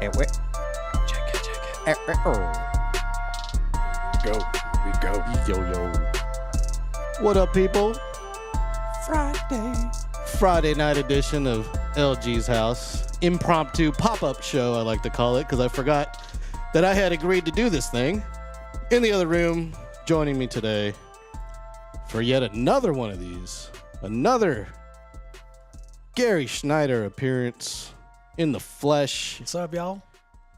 Check it. Go. We go. Yo. What up, people? Friday night edition of LG's House. Impromptu pop-up show, I like to call it, because I forgot that I had agreed to do this thing. In the other room, joining me today for yet another one of these. Another Gary Snyder appearance in the flesh. What's up, y'all?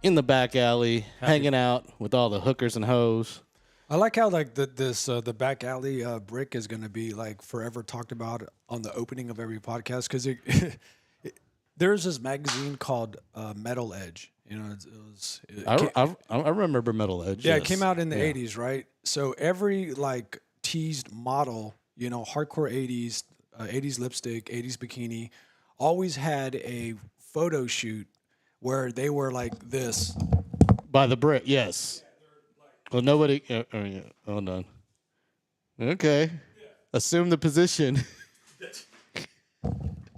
In the back alley, hanging out with all the hookers and hoes. I like how like the back alley brick is going to be like forever talked about on the opening of every podcast because there's this magazine called Metal Edge. You know, I remember Metal Edge. Yeah, yes. It came out in the 80s, right? So every like teased model, you know, hardcore 80s, 80s lipstick, 80s bikini, always had a photo shoot where they were like this. By the brick, yes. Well, nobody... hold on. Okay. Assume the position.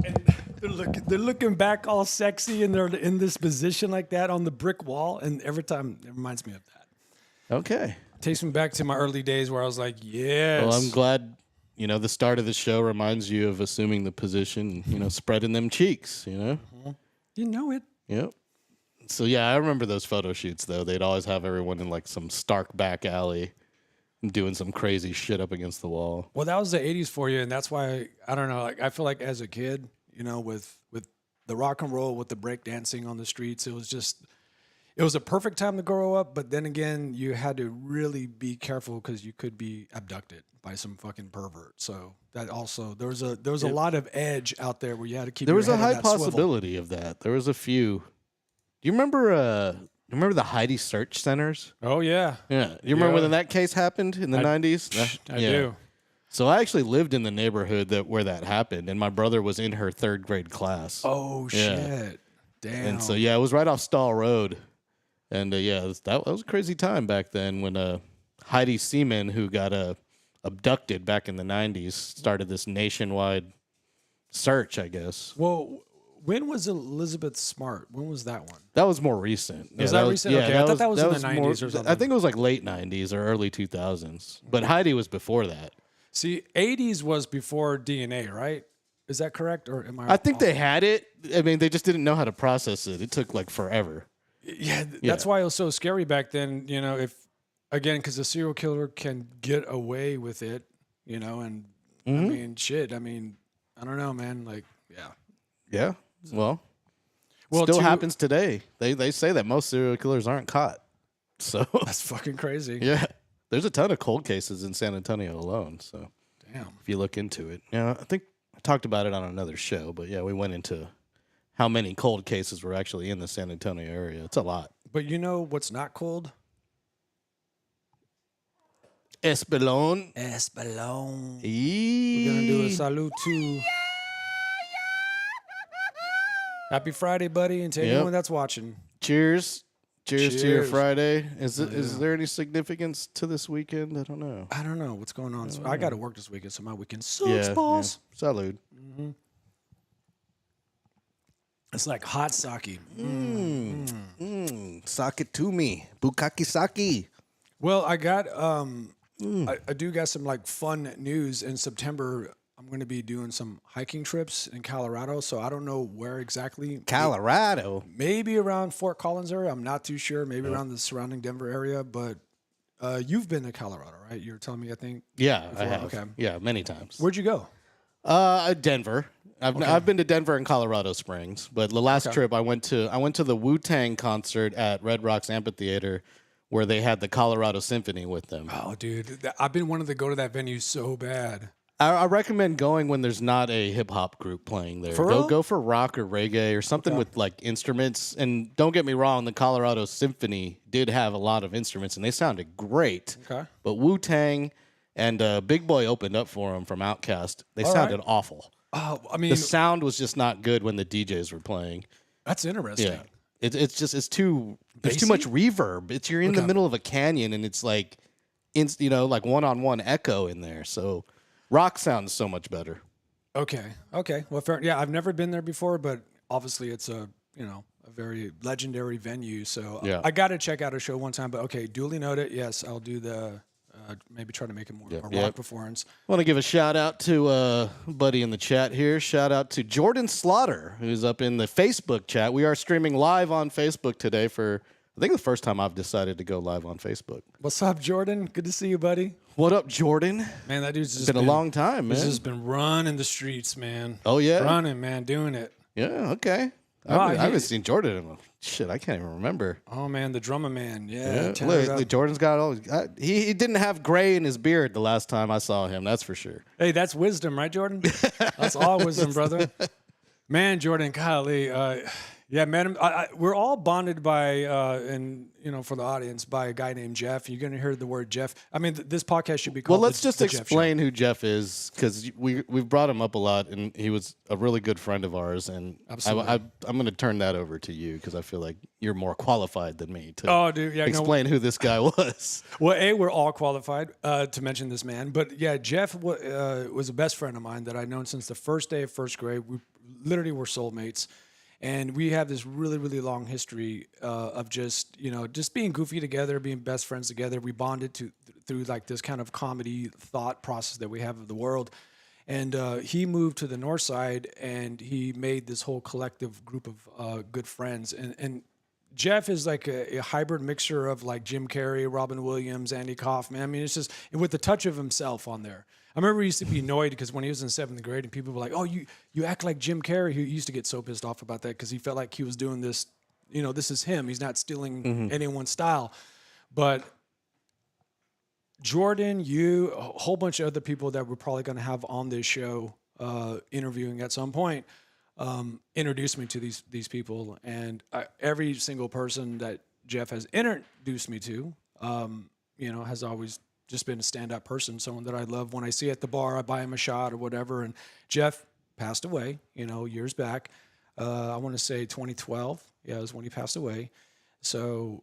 And they're looking back all sexy and they're in this position like that on the brick wall. And every time it reminds me of that. Okay. Takes me back to my early days where I was like, yes. Well, I'm glad, you know, the start of the show reminds you of assuming the position, you know, spreading them cheeks, you know? Mm-hmm. You know it. Yep. So, yeah, I remember those photo shoots, though. They'd always have everyone in, like, some stark back alley doing some crazy shit up against the wall. Well, that was the 80s for you, and that's why, I don't know, like I feel like as a kid, you know, with the rock and roll, with the break dancing on the streets, it was a perfect time to grow up, but then again, you had to really be careful because you could be abducted by some fucking pervert. So that also, there was a lot of edge out there where you had to keep There was your a head on high that swivel. possibility of that. There was a few... Do you remember the Heidi search centers? Oh, yeah. Yeah. You remember when that case happened in the 90s? I do. So I actually lived in the neighborhood where that happened, and my brother was in her third grade class. Oh, shit. Damn. And so, yeah, it was right off Stall Road. And, that was a crazy time back then when Heidi Seaman, who got abducted back in the 90s, started this nationwide search, I guess. Well, when was Elizabeth Smart? When was that one? That was more recent. Was that recent? Okay, I thought that was in the 90s or something. I think it was like late 90s or early 2000s. But Heidi was before that. See, 80s was before DNA, right? Is that correct? Or am I think they had it. I mean, they just didn't know how to process it. It took like forever. Yeah, that's why it was so scary back then, you know, because the serial killer can get away with it, you know, and I mean, shit. I mean, I don't know, man. Like, yeah. Yeah. Well, still happens today. They say that most serial killers aren't caught. So that's fucking crazy. Yeah. There's a ton of cold cases in San Antonio alone. So damn, if you look into it. Yeah, I think I talked about it on another show, but yeah, we went into how many cold cases were actually in the San Antonio area. It's a lot. But you know what's not cold? Espelon. We're gonna do a salute to Happy Friday, buddy, and to anyone that's watching. Cheers to your Friday. Is there any significance to this weekend? I don't know. I don't know what's going on. I got to work this weekend, so my weekend sucks, boss. Yeah. Salud. Mm-hmm. It's like hot sake. Sake to me. Bukaki sake. Well, I got I do got some like fun news in September. I'm going to be doing some hiking trips in Colorado, so I don't know where exactly. Colorado? Maybe around Fort Collins area. I'm not too sure. Maybe around the surrounding Denver area, but you've been to Colorado, right? You were telling me, I think. Yeah, before. I have. Okay. Yeah, many times. Where'd you go? Denver. I've been to Denver and Colorado Springs, but the last trip I went to the Wu-Tang concert at Red Rocks Amphitheater, where they had the Colorado Symphony with them. Oh, dude, I've been wanting to go to that venue so bad. I recommend going when there's not a hip hop group playing there. Go for rock or reggae or something with like instruments. And don't get me wrong, the Colorado Symphony did have a lot of instruments and they sounded great. Okay. But Wu-Tang and Big Boy opened up for them from Outkast. They sounded awful. Oh, I mean, the sound was just not good when the DJs were playing. That's interesting. Yeah. It's too there's too much reverb. You're in the middle of a canyon and it's like like one-on-one echo in there. So rock sounds so much better. Okay. Well, fair. Yeah, I've never been there before, but obviously it's a a very legendary venue. So Yeah. I got to check out a show one time. But okay, duly noted. Yes, I'll do the maybe try to make it more rock performance. I want to give a shout out to a buddy in the chat here. Shout out to Jordan Slaughter, who's up in the Facebook chat. We are streaming live on Facebook today for, I think, the first time I've decided to go live on Facebook. What's up, Jordan? Good to see you, buddy. What up, Jordan? Man, that dude's just been a long time, man. He's just been running the streets, man. Oh, yeah? Running, man, doing it. Yeah, okay. I haven't seen Jordan in shit. I can't even remember. Oh man, the drummer man. Yeah. Look, Jordan's got all. He didn't have gray in his beard the last time I saw him. That's for sure. Hey, that's wisdom, right, Jordan? That's all wisdom, brother. Man, Jordan, golly, yeah, man. We're all bonded by, and for the audience, by a guy named Jeff. You're gonna hear the word Jeff. I mean, this podcast should be called. Well, let's just explain who Jeff is, because we've brought him up a lot, and he was a really good friend of ours. And I'm going to turn that over to you, because I feel like you're more qualified than me to explain who this guy was. Well, we're all qualified to mention this man, but yeah, Jeff was a best friend of mine that I've known since the first day of first grade. We literally were soulmates. And we have this really, really long history of just being goofy together, being best friends together. We bonded through like this kind of comedy thought process that we have of the world. And he moved to the north side, and he made this whole collective group of good friends. And Jeff is like a hybrid mixture of like Jim Carrey, Robin Williams, Andy Kaufman. I mean, it's just with a touch of himself on there. I remember he used to be annoyed because when he was in 7th grade and people were like, oh, you act like Jim Carrey. He used to get so pissed off about that because he felt like he was doing this, this is him. He's not stealing anyone's style. But Jordan, a whole bunch of other people that we're probably going to have on this show interviewing at some point, introduced me to these people. And every single person that Jeff has introduced me to, has always just been a stand-up person, someone that I love. When I see at the bar, I buy him a shot or whatever. And Jeff passed away, years back. I want to say 2012. Yeah, it was when he passed away. So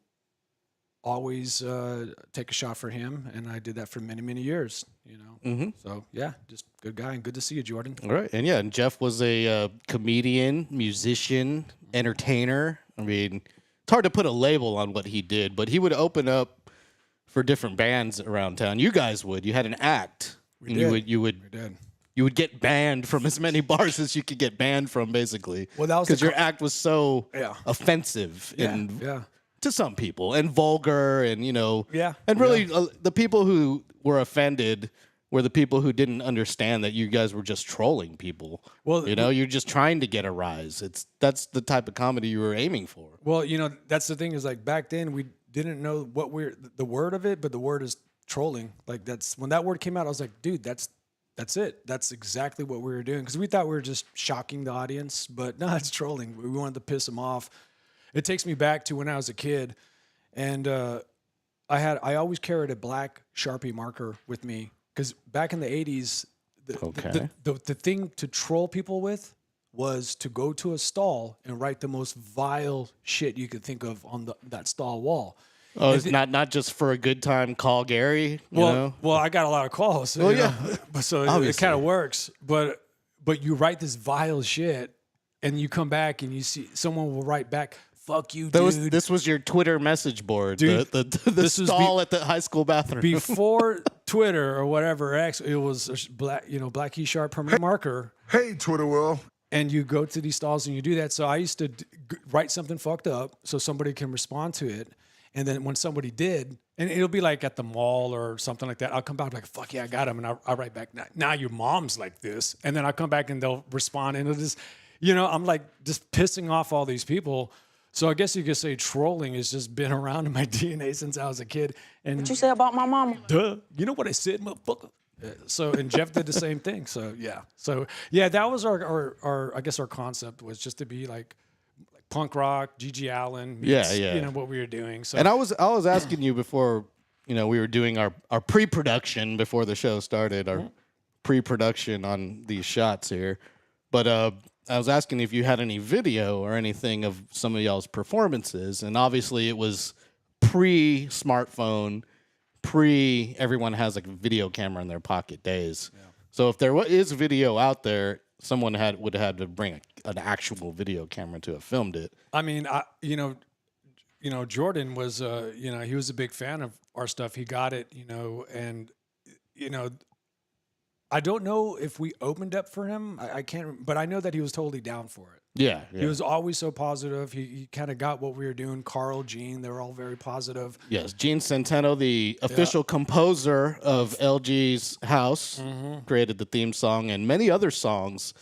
always take a shot for him, and I did that for many, many years. So yeah, just good guy, and good to see you, Jordan. All right, and Jeff was a comedian, musician, entertainer. I mean, it's hard to put a label on what he did, but he would open up for different bands around town. You guys would. You had an act. You would get banned from as many bars as you could get banned from, basically. Well, that was because your act was so offensive to some people, and vulgar, and and really the people who were offended were the people who didn't understand that you guys were just trolling people. Well, you're just trying to get a rise. That's the type of comedy you were aiming for. Well, that's the thing, is like back then we didn't know the word of it, but the word is trolling. Like when that word came out, I was like, dude, that's it. That's exactly what we were doing, because we thought we were just shocking the audience, but no, it's trolling. We wanted to piss them off. It takes me back to when I was a kid, and I always carried a black Sharpie marker with me, because back in the 80s, the thing to troll people with was to go to a stall and write the most vile shit you could think of on that stall wall. Oh, it's not just for a good time, call Gary. Well, I got a lot of calls. So, so it kind of works. But you write this vile shit, and you come back and you see someone will write back, "Fuck you, dude." This was your Twitter message board, dude. The stall at the high school bathroom. Before Twitter or whatever, it was a black key sharp permanent marker. Hey, Twitter world. And you go to these stalls and you do that. So I used to write something fucked up so somebody can respond to it. And then when somebody did, and it'll be like at the mall or something like that, I'll come back like, fuck yeah, I got him. And I'll write back, now your mom's like this. And then I'll come back and they'll respond. And it'll just, I'm like just pissing off all these people. So I guess you could say trolling has just been around in my DNA since I was a kid. And what you say about my mama? Duh. You know what I said, motherfucker? And Jeff did the same thing. So that was our I guess our concept was just to be like punk rock, G.G. Allen, meets, what we were doing. So, and I was asking you before, we were doing our pre-production before the show started, our pre-production on these shots here. But I was asking if you had any video or anything of some of y'all's performances, and obviously it was pre-smartphone. Everyone has like a video camera in their pocket days. Yeah. So if there is video out there, someone would have had to bring an actual video camera to have filmed it. I mean, Jordan was, he was a big fan of our stuff. He got it, and, I don't know if we opened up for him. I can't, but I know that he was totally down for it. Yeah. He was always so positive. He kind of got what we were doing. Carl, Gene, they were all very positive. Yes, Gene Centeno, the official composer of LG's House, created the theme song and many other songs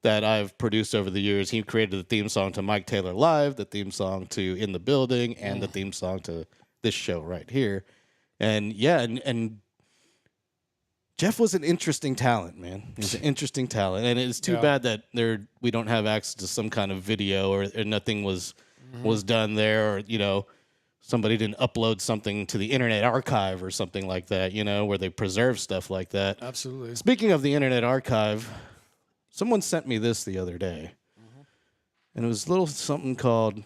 that I've produced over the years. He created the theme song to Mike Taylor Live, the theme song to In the Building, and the theme song to this show right here. And and Jeff was an interesting talent, man. He was an interesting talent, and it's too bad that we don't have access to some kind of video or nothing was done there, or somebody didn't upload something to the Internet Archive or something like that, where they preserve stuff like that. Absolutely. Speaking of the Internet Archive, someone sent me this the other day, and it was a little something called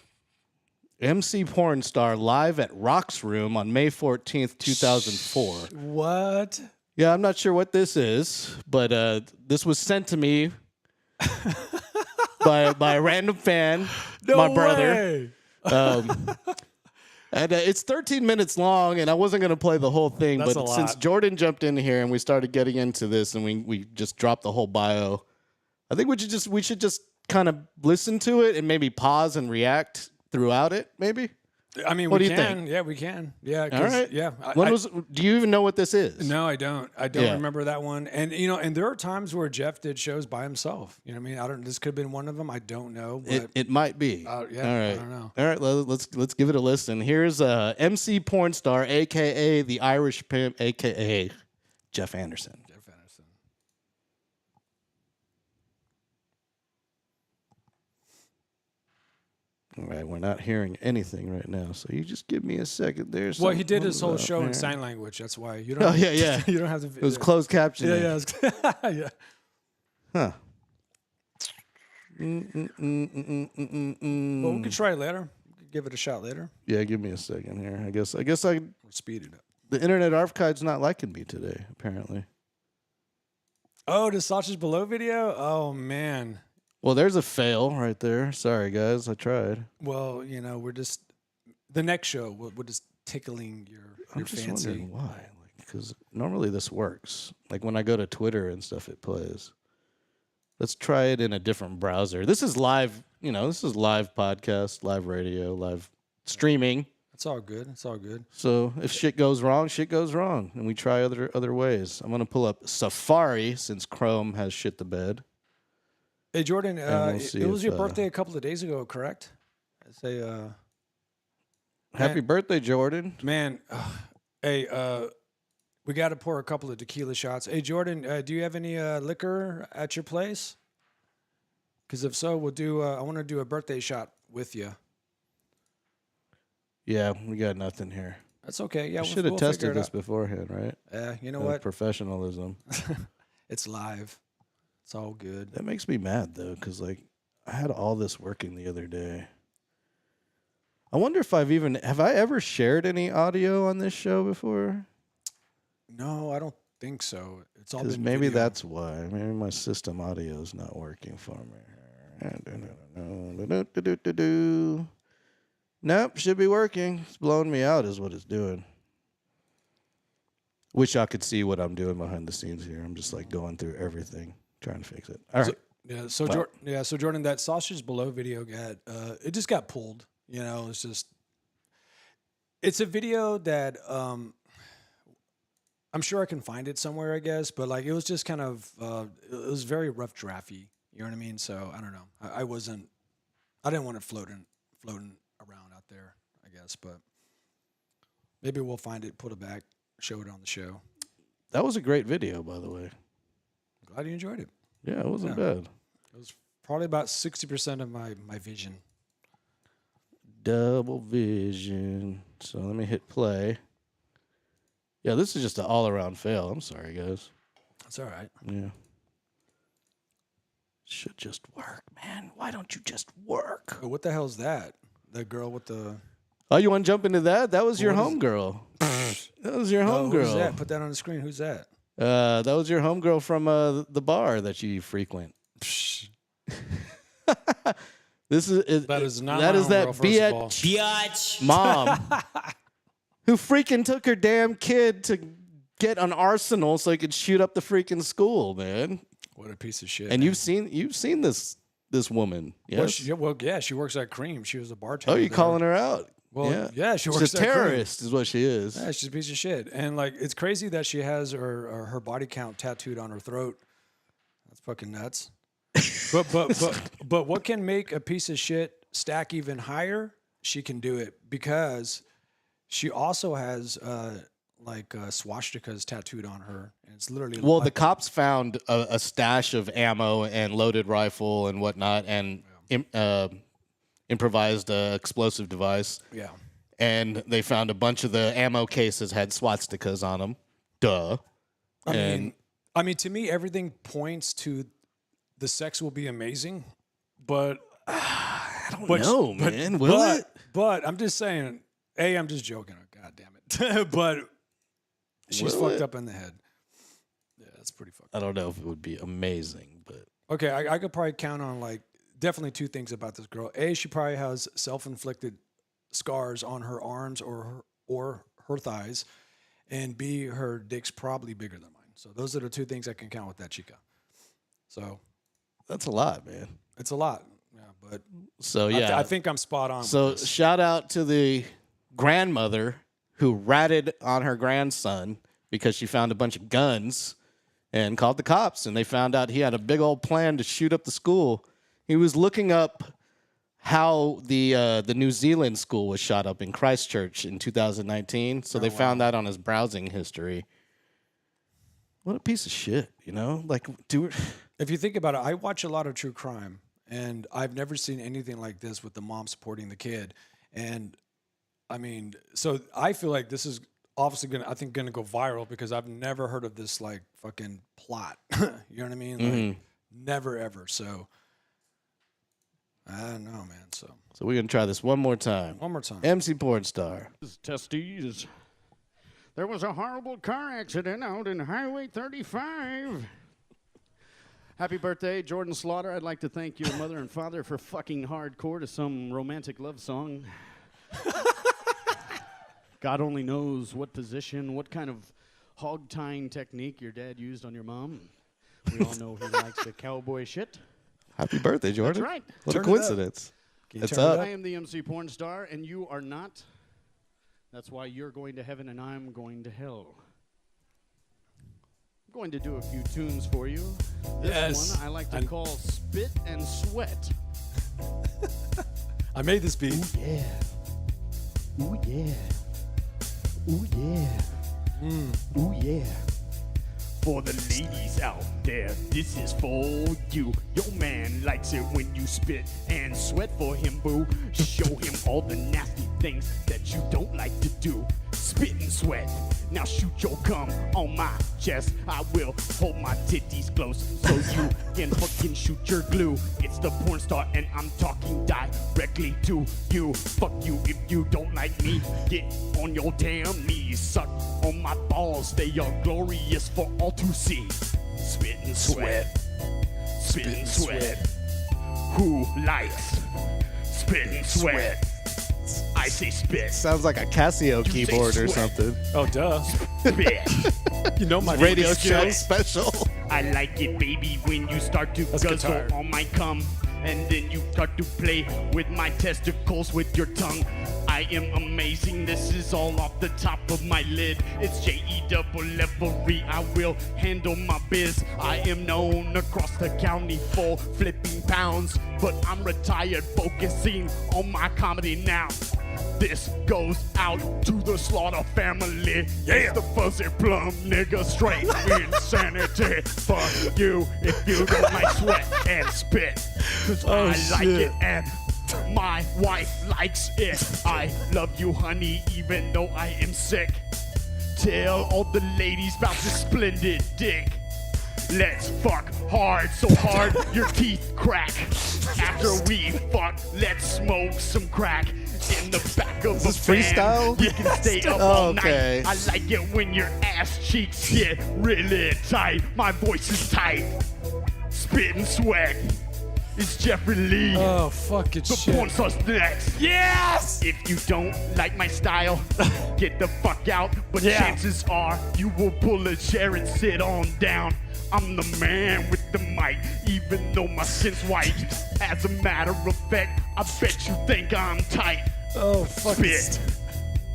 MC Porn Star Live at Rock's Room on May 14th, 2004. What? Yeah, I'm not sure what this is, but this was sent to me by a random fan, my brother. And it's 13 minutes long, and I wasn't going to play the whole thing, That's but a lot. since Jordan jumped in here and we started getting into this, and we just dropped the whole bio, I think we should just kind of listen to it and maybe pause and react throughout it, maybe. I mean, What we do you can. think? Yeah, we can. Yeah. All right. Yeah. Do you even know what this is? No, I don't. I don't remember that one. And and there are times where Jeff did shows by himself. You know what I mean? This could have been one of them. I don't know. But It might be. yeah. All right. I don't know. All right. Let's give it a listen. Here's MC Porn Star, aka the Irish Pimp, aka Jeff Anderson. Jeff Anderson. All right, we're not hearing anything right now, so you just give me a second there. Well, he did his whole show in sign language. That's why you don't. Oh yeah. You don't have to. It was closed captioning. Yeah. Yeah. Huh. Well, we can try it later. We can give it a shot later. Yeah, give me a second here. I guess We'll speed it up. the Internet Archive's not liking me today, apparently. Oh, the Sausage Below video? Oh, man. Well, there's a fail right there. Sorry, guys. I tried. Well, we're just... The next show, we're just tickling your I'm just fancy. wondering why. Because normally this works. Like when I go to Twitter and stuff, it plays. Let's try it in a different browser. This is live, this is live podcast, live radio, live streaming. It's all good. It's all good. So if shit goes wrong, and we try other ways. I'm gonna pull up Safari since Chrome has shit to bed. Hey, Jordan, we'll see it was if, your birthday a couple of days ago, correct? I say, Happy birthday, Jordan. man, hey, we got to pour a couple of tequila shots. Hey, Jordan, do you have any liquor at your place? Because if so, we'll do. I want to do a birthday shot with you. Yeah, we got nothing here. That's okay. Yeah, We should have tested this beforehand, right? You know what? Professionalism. It's live. It's all good. That makes me mad though, because I had all this working the other day. I wonder if have I ever shared any audio on this show before? No, I don't think so. It's all Because been maybe video. that's why. Maybe my system audio is not working for me. Nope, should be working. It's blowing me out is what it's doing. Wish I could see what I'm doing behind the scenes here. I'm just like going through everything, trying to fix it. All right. So Jordan, that Sausage Below video it just got pulled. It's a video that I'm sure I can find it somewhere, I guess, but like it was just kind of it was very rough drafty. You know what I mean? So I don't know. I didn't want it floating around out there, I guess, but maybe we'll find it, put it back, show it on the show. That was a great video, by the way. Glad you enjoyed it. Yeah, it wasn't bad. It was probably about 60% of my vision. Double vision. So let me hit play. Yeah, this is just an all-around fail. I'm sorry, guys. That's all right. Yeah. Should just work, man. Why don't you just work? What the hell's that? The girl with the... Oh, you want to jump into that? That was your homegirl. That was your homegirl. Who's that? Put that on the screen. Who's that? That was your homegirl from the bar that you frequent. That is not that my is that homegirl, first of all. Biatch. mom who freaking took her damn kid to get an arsenal so he could shoot up the freaking school, man. What a piece of shit. And man. you've seen this woman, yes? Yeah, she works at Cream. She was a bartender. Oh, you calling her out? Well, yeah, she She's works a at Cream. terrorist, is what she is. Yeah, she's a piece of shit. And like, it's crazy that she has her body count tattooed on her throat. That's fucking nuts. but what can make a piece of shit stack even higher? She can do it because she also has swastikas tattooed on her, and it's literally. Well, the cops found a stash of ammo and loaded rifle and whatnot, and improvised explosive device. Yeah. And they found a bunch of the ammo cases had swastikas on them. Duh. I mean, to me, everything points to the sex will be amazing, but I don't know, man. Will it? But I'm just saying. I'm just joking. God damn it. But she's Will fucked it? up in the head. Yeah, that's pretty fucked up. I don't know if it would be amazing, but Okay, I could probably count on like definitely two things about this girl. A, she probably has self-inflicted scars on her arms or her thighs, and B, her dick's probably bigger than mine. So those are the two things I can count with that chica. So that's a lot, man. it's a lot. Yeah, but So yeah, I think I'm spot on. So with this. shout out to the grandmother who ratted on her grandson because she found a bunch of guns and called the cops, and they found out he had a big old plan to shoot up the school. He was looking up how the New Zealand school was shot up in Christchurch in 2019. So they found that on his browsing history. What a piece of shit, you know? Like, If you think about it, I watch a lot of true crime, and I've never seen anything like this with the mom supporting the kid. And I mean, so I feel like this is obviously gonna go viral because I've never heard of this like fucking plot. You know what I mean? Like, never ever. So I don't know, man. So we're gonna try this one more time. one more time. MC Porn Star. Testes. There was a horrible car accident out in Highway 35. Happy birthday, Jordan Slaughter. I'd like to thank your mother and father for fucking hardcore to some romantic love song. God only knows what position, what kind of hog tying technique your dad used on your mom. We all know he likes the cowboy shit. Happy birthday, Jordan. That's right. What Turn a it up. coincidence. Can you It's turn it up. I am the MC Porn Star, and you are not. That's why you're going to heaven and I'm going to hell. I'm going to do a few tunes for you. This Yes. one I like to call Spit and Sweat. I made this beat. Yeah. Ooh, yeah. Ooh, yeah. Ooh, yeah. For the ladies out there, this is for you. Your man likes it when you spit and sweat for him, boo. Show him all the nasty things that you don't like to do. Spit and sweat. Now shoot your cum on my chest. I will hold my titties close so you can fucking shoot your glue. It's the porn star and I'm talking directly to you. Fuck you if you don't like me. Get on your damn knees. Suck on my balls. They are glorious for all to see. Spit and sweat. Spit and sweat. Who likes spit and sweat? I say spit. Sounds like a Casio say keyboard or sweat. something. Oh, duh. Spit. You know my Radio Baby show sweat. special. I like it, baby, when you start to That's guzzle guitar. on my cum. And then you start to play with my testicles with your tongue. I am amazing, this is all off the top of my lid. It's J-E-double-F-O-R-E, I will handle my biz. I am known across the county for flipping pounds. But I'm retired, focusing on my comedy now. This goes out to the Slaughter family. It's the fuzzy plum nigga, straight insanity. Fuck you if you don't like sweat and spit. Cause I like shit. it and my wife likes it. I love you, honey, even though I am sick. Tell all the ladies about this splendid dick. Let's fuck hard, so hard your teeth crack. After we fuck, let's smoke some crack. In the back of a this van, freestyle? you can stay up all Okay. night. I like it when your ass cheeks get really tight. My voice is tight. Spit and sweat. It's Jeffrey Lee. Oh, fucking The shit. porn starts next. Yes! If you don't like my style, get the fuck out. But Yeah. chances are you will pull a chair and sit on down. I'm the man with the mic, even though my skin's white. As a matter of fact, I bet you think I'm tight. Oh, fucking Spit.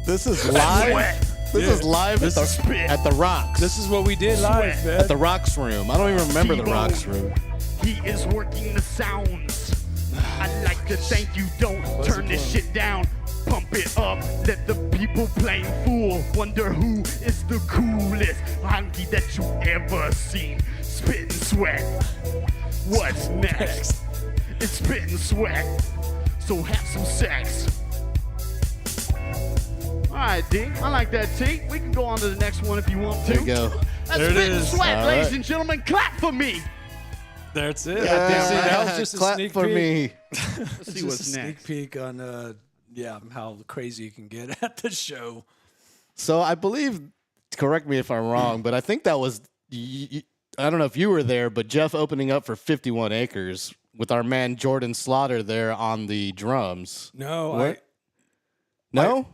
This is live. Sweat. This is live This is at the Rocks. This is what we did live, Sweat. man. at the Rocks room. I don't even remember the T-Bone. Rocks room. He is working the sounds. I like to thank you. Don't turn this shit down. Pump it up. Let the people playing fool wonder who is the coolest honky that you ever seen. Spit and sweat. What's next? It's spit and sweat. So have some sex. All right, D. I like that, T. We can go on to the next one if you want to. There you go. That's There it spit and is. sweat, All ladies right. and gentlemen. Clap for me. That's it. Yeah, that was just a clap sneak for peek. me. Let's see Just what's a sneak next. peek on how crazy you can get at the show. So I believe, correct me if I'm wrong, but I think that was, I don't know if you were there, but Jeff opening up for 51 Acres with our man Jordan Slaughter there on the drums. No, What? No?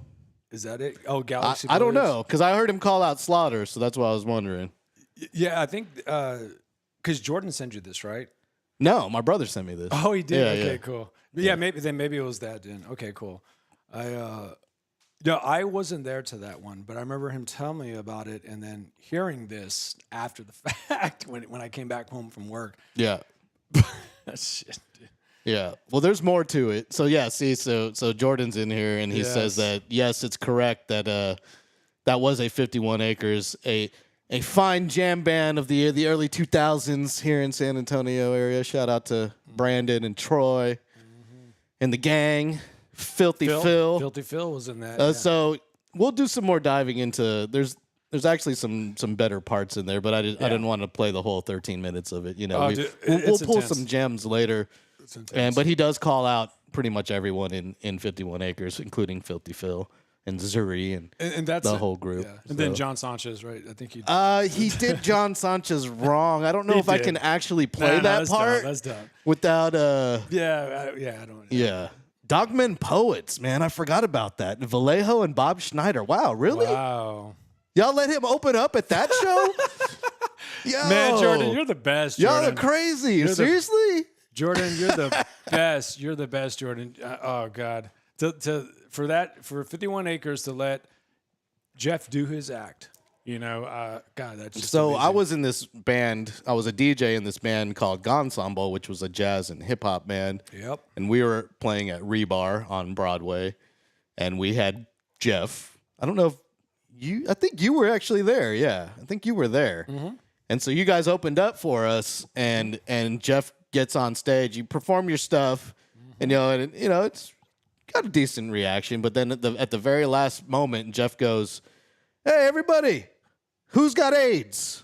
is that it? Oh, I Galaxy. don't Brothers. know, because I heard him call out Slaughter, so that's why I was wondering. Yeah, I think because Jordan sent you this, right? No, my brother sent me this. Oh, he did. Yeah, Okay, yeah. cool. Yeah, maybe it was that then. Okay, cool. I wasn't there to that one, but I remember him telling me about it, and then hearing this after the fact when I came back home from work. Yeah. Shit, dude. Yeah. Well, there's more to it. So yeah, see, so Jordan's in here and he says Yes. that yes, it's correct that that was a 51 Acres, a fine jam band of the early 2000s here in San Antonio area. Shout out to Brandon and Troy and the gang, Filthy Phil. Filthy Phil was in that. Yeah. So we'll do some more diving into. There's actually some better parts in there, but I didn't want to play the whole 13 minutes of it. You know, Oh, we, dude, we'll it's pull intense. some gems later. It's intense. But he does call out pretty much everyone in 51 Acres, including Filthy Phil and Zuri and that's the it. whole group. Yeah. And then So. John Sanchez, right? I think he. He did John Sanchez wrong. I don't know He if I did. can actually play that that's part Dumb. That's dumb. without Yeah, I don't. yeah. Dogmen Poets, man, I forgot about that. Vallejo and Bob Schneider. Wow, really? Wow. Y'all let him open up at that show? Yo, Man, Jordan, you're the best. y'all Jordan. are crazy. the- Seriously? Jordan, you're the best. You're the best, Jordan. Oh God, for 51 Acres to let Jeff do his act. You know, God, that's just So I amazing. was in this band. I was a DJ in this band called Gonsamble, which was a jazz and hip hop band. Yep. And we were playing at Rebar on Broadway, and we had Jeff. I don't know if you. I think you were actually there. Yeah, I think you were there. Mm-hmm. And so you guys opened up for us, and Jeff gets on stage. You perform your stuff, and it's got a decent reaction. But then at the very last moment, Jeff goes, "Hey, everybody, who's got AIDS?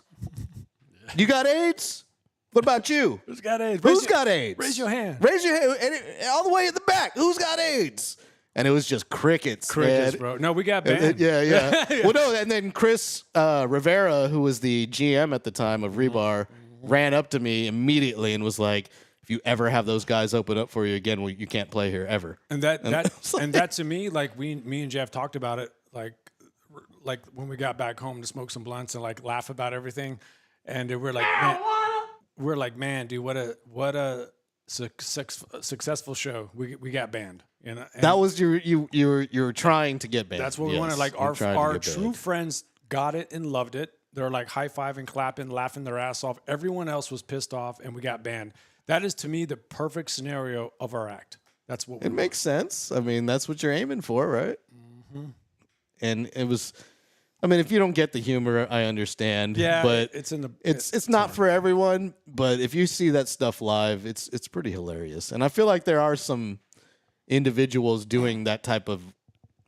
You got AIDS? What about you? Who's got AIDS? Who's got AIDS? Raise your hand. Raise your hand, all the way at the back. Who's got AIDS?" And it was just crickets, Crickets, man. bro. No, we got banned. Yeah. Well, no, and then Chris Rivera, who was the GM at the time of Rebar, ran up to me immediately and was like, "If you ever have those guys open up for you again, you can't play here ever." And that to me, like me and Jeff talked about it, like when we got back home to smoke some blunts and like laugh about everything, and we're like, man, dude, what a successful show. We got banned. You know, and That was you were trying to get banned. that's what we Yes, wanted. Like you were trying to our get true banned. friends got it and loved it. They're like high-fiving, clapping, laughing their ass off. Everyone else was pissed off, and we got banned. That is, to me, the perfect scenario of our act. That's what we It makes sense. I mean, that's what you're aiming for, right? Mm-hmm. And it was. I mean, if you don't get the humor, I understand. Yeah, but it's in the it's not for everyone. But if you see that stuff live, it's pretty hilarious. And I feel like there are some individuals doing that type of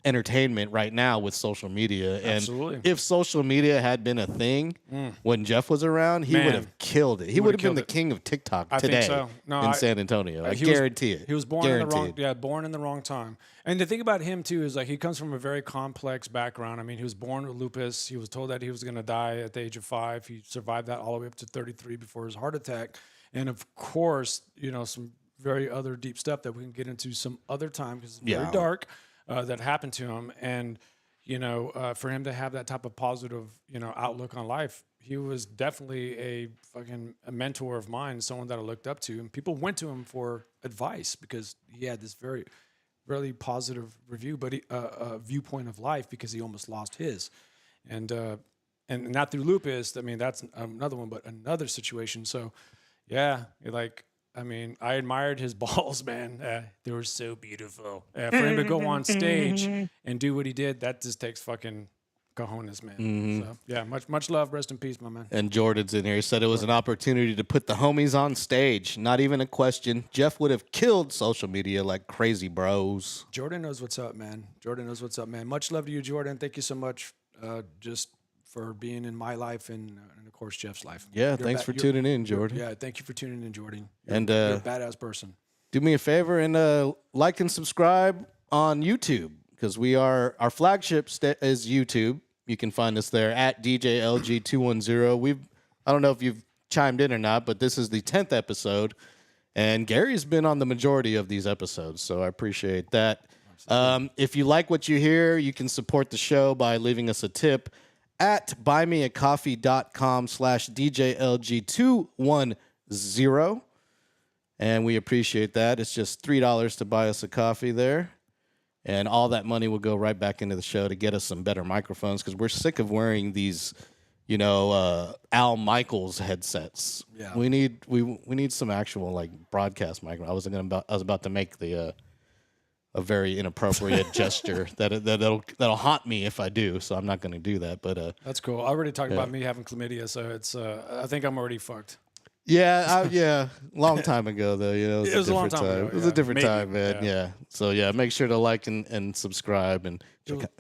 entertainment right now with social media. And Absolutely. if social media had been a thing when Jeff was around, he Man. would have killed it. He would have been killed the it. king of TikTok I think today so. No, in I- San Antonio. I He was- guarantee it. He was born in the wrong, Guaranteed. born in the wrong time. And the thing about him too is like he comes from a very complex background. I mean, he was born with lupus. He was told that he was going to die at the age of 5. He survived that all the way up to 33 before his heart attack. And of course, some very other deep stuff that we can get into some other time because it's very Yeah. dark that happened to him. And, for him to have that type of positive, outlook on life, he was definitely a mentor of mine, someone that I looked up to. And people went to him for advice because he had this very, really positive viewpoint of life because he almost lost his. And not through lupus. I mean, that's another one, but another situation. So, yeah, I admired his balls, man. They were so beautiful. For him to go on stage and do what he did, that just takes fucking cojones, man. So, yeah, much love. Rest in peace, my man. And Jordan's in here. He said it was an opportunity to put the homies on stage. Not even a question. Jeff would have killed social media like crazy bros. Jordan knows what's up, man. Jordan knows what's up, man. Much love to you, Jordan. Thank you so much just for being in my life and of course, Jeff's life. Yeah, thanks for tuning in, Jordan. Yeah, thank you for tuning in, Jordan. And you're a badass person. do me a favor and like and subscribe on YouTube because our flagship is YouTube. You can find us there at DJLG210. I don't know if you've chimed in or not, but this is the 10th episode, and Gary's been on the majority of these episodes, so I appreciate that. If you like what you hear, you can support the show by leaving us a tip at buymeacoffee.com/DJLG210. And we appreciate that. It's just $3 to buy us a coffee there. And all that money will go right back into the show to get us some better microphones because we're sick of wearing these, Al Michaels headsets. Yeah. We need some actual like broadcast microphones. I was about to make a very inappropriate gesture that'll haunt me if I do. So I'm not going to do that. But that's cool. I already talked about me having chlamydia, so it's I think I'm already fucked. Yeah, long time ago though. It was a long different time ago, It was a yeah. different Maybe, time, man. yeah. Yeah. So make sure to like and subscribe and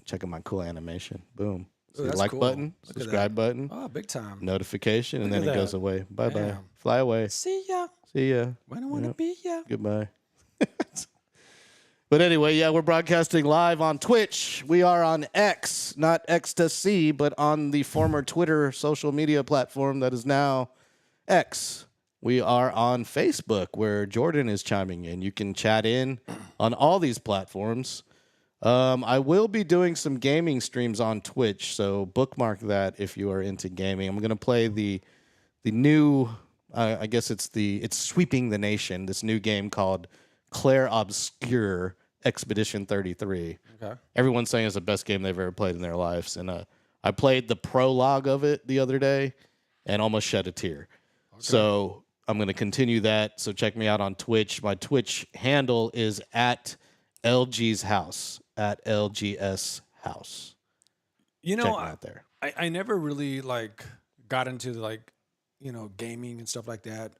check out my cool animation. Boom. See the that's like cool. button, Look at subscribe that. button, Oh, big time. notification, and Look then at it goes that. away. Bye bye. Damn. Fly away. See ya. See ya. When I want to be ya. Goodbye. But anyway, yeah, we're broadcasting live on Twitch. We are on X, not ecstasy, but on the former Twitter social media platform that is now X. We are on Facebook, where Jordan is chiming in. You can chat in on all these platforms. I will be doing some gaming streams on Twitch, so bookmark that if you are into gaming. I'm going to play the new, I guess it's sweeping the nation, this new game called Claire Obscure Expedition 33. Okay. Everyone's saying it's the best game they've ever played in their lives. And I played the prologue of it the other day and almost shed a tear. Okay. So I'm going to continue that. So check me out on Twitch. My Twitch handle is at LG's House, at LGS House. Check me out there. I never really got into gaming and stuff like that.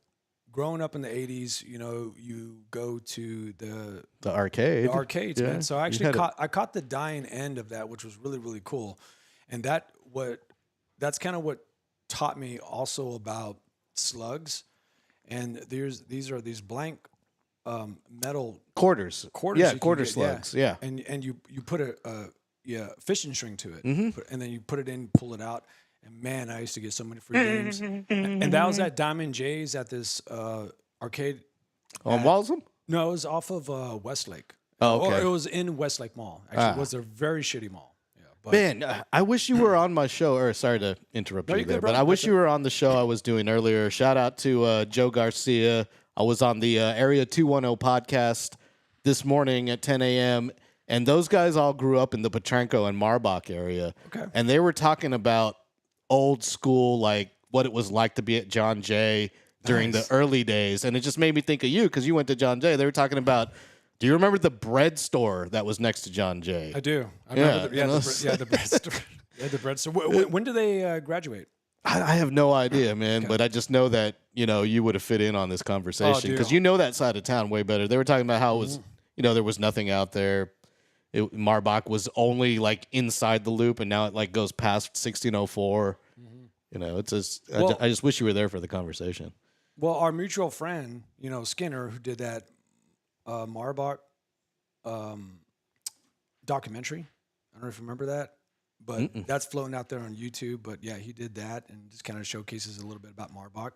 Growing up in the 80s, you go to the arcade. The arcades, yeah. man. So I actually caught the dying end of that, which was really, really cool. And that's kind of what taught me also about slugs. And these are these blank metal quarters. Yeah, quarter slugs. Yeah. And you put a fishing string to it, and then you put it in, pull it out. And man, I used to get so many free games. And that was at Diamond J's at this arcade. On Walsham? No, it was off of Westlake. Oh, okay. Or it was in Westlake Mall. Actually, it was a very shitty mall. Yeah, but Man, I wish you were on my show. Or sorry to interrupt you there, but I wish you were on the show I was doing earlier. Shout out to Joe Garcia. I was on the Area 210 podcast this morning at 10 a.m., and those guys all grew up in the Potranco and Marbach area. Okay. And they were talking about old school, like what it was like to be at John Jay during the early days. And it just made me think of you because you went to John Jay. They were talking about, do you remember the bread store that was next to John Jay? I do. I remember the bread store. Yeah, the bread store. When do they graduate? I have no idea, man, but I just know that, you would have fit in on this conversation because you know that side of town way better. They were talking about how it was, there was nothing out there. Marbach was only inside the loop, and now it goes past 1604. It's just I just wish you were there for the conversation. Well, our mutual friend, Skinner, who did that Marbach documentary. I don't know if you remember that, but that's floating out there on YouTube. But yeah, he did that and just kind of showcases a little bit about Marbach.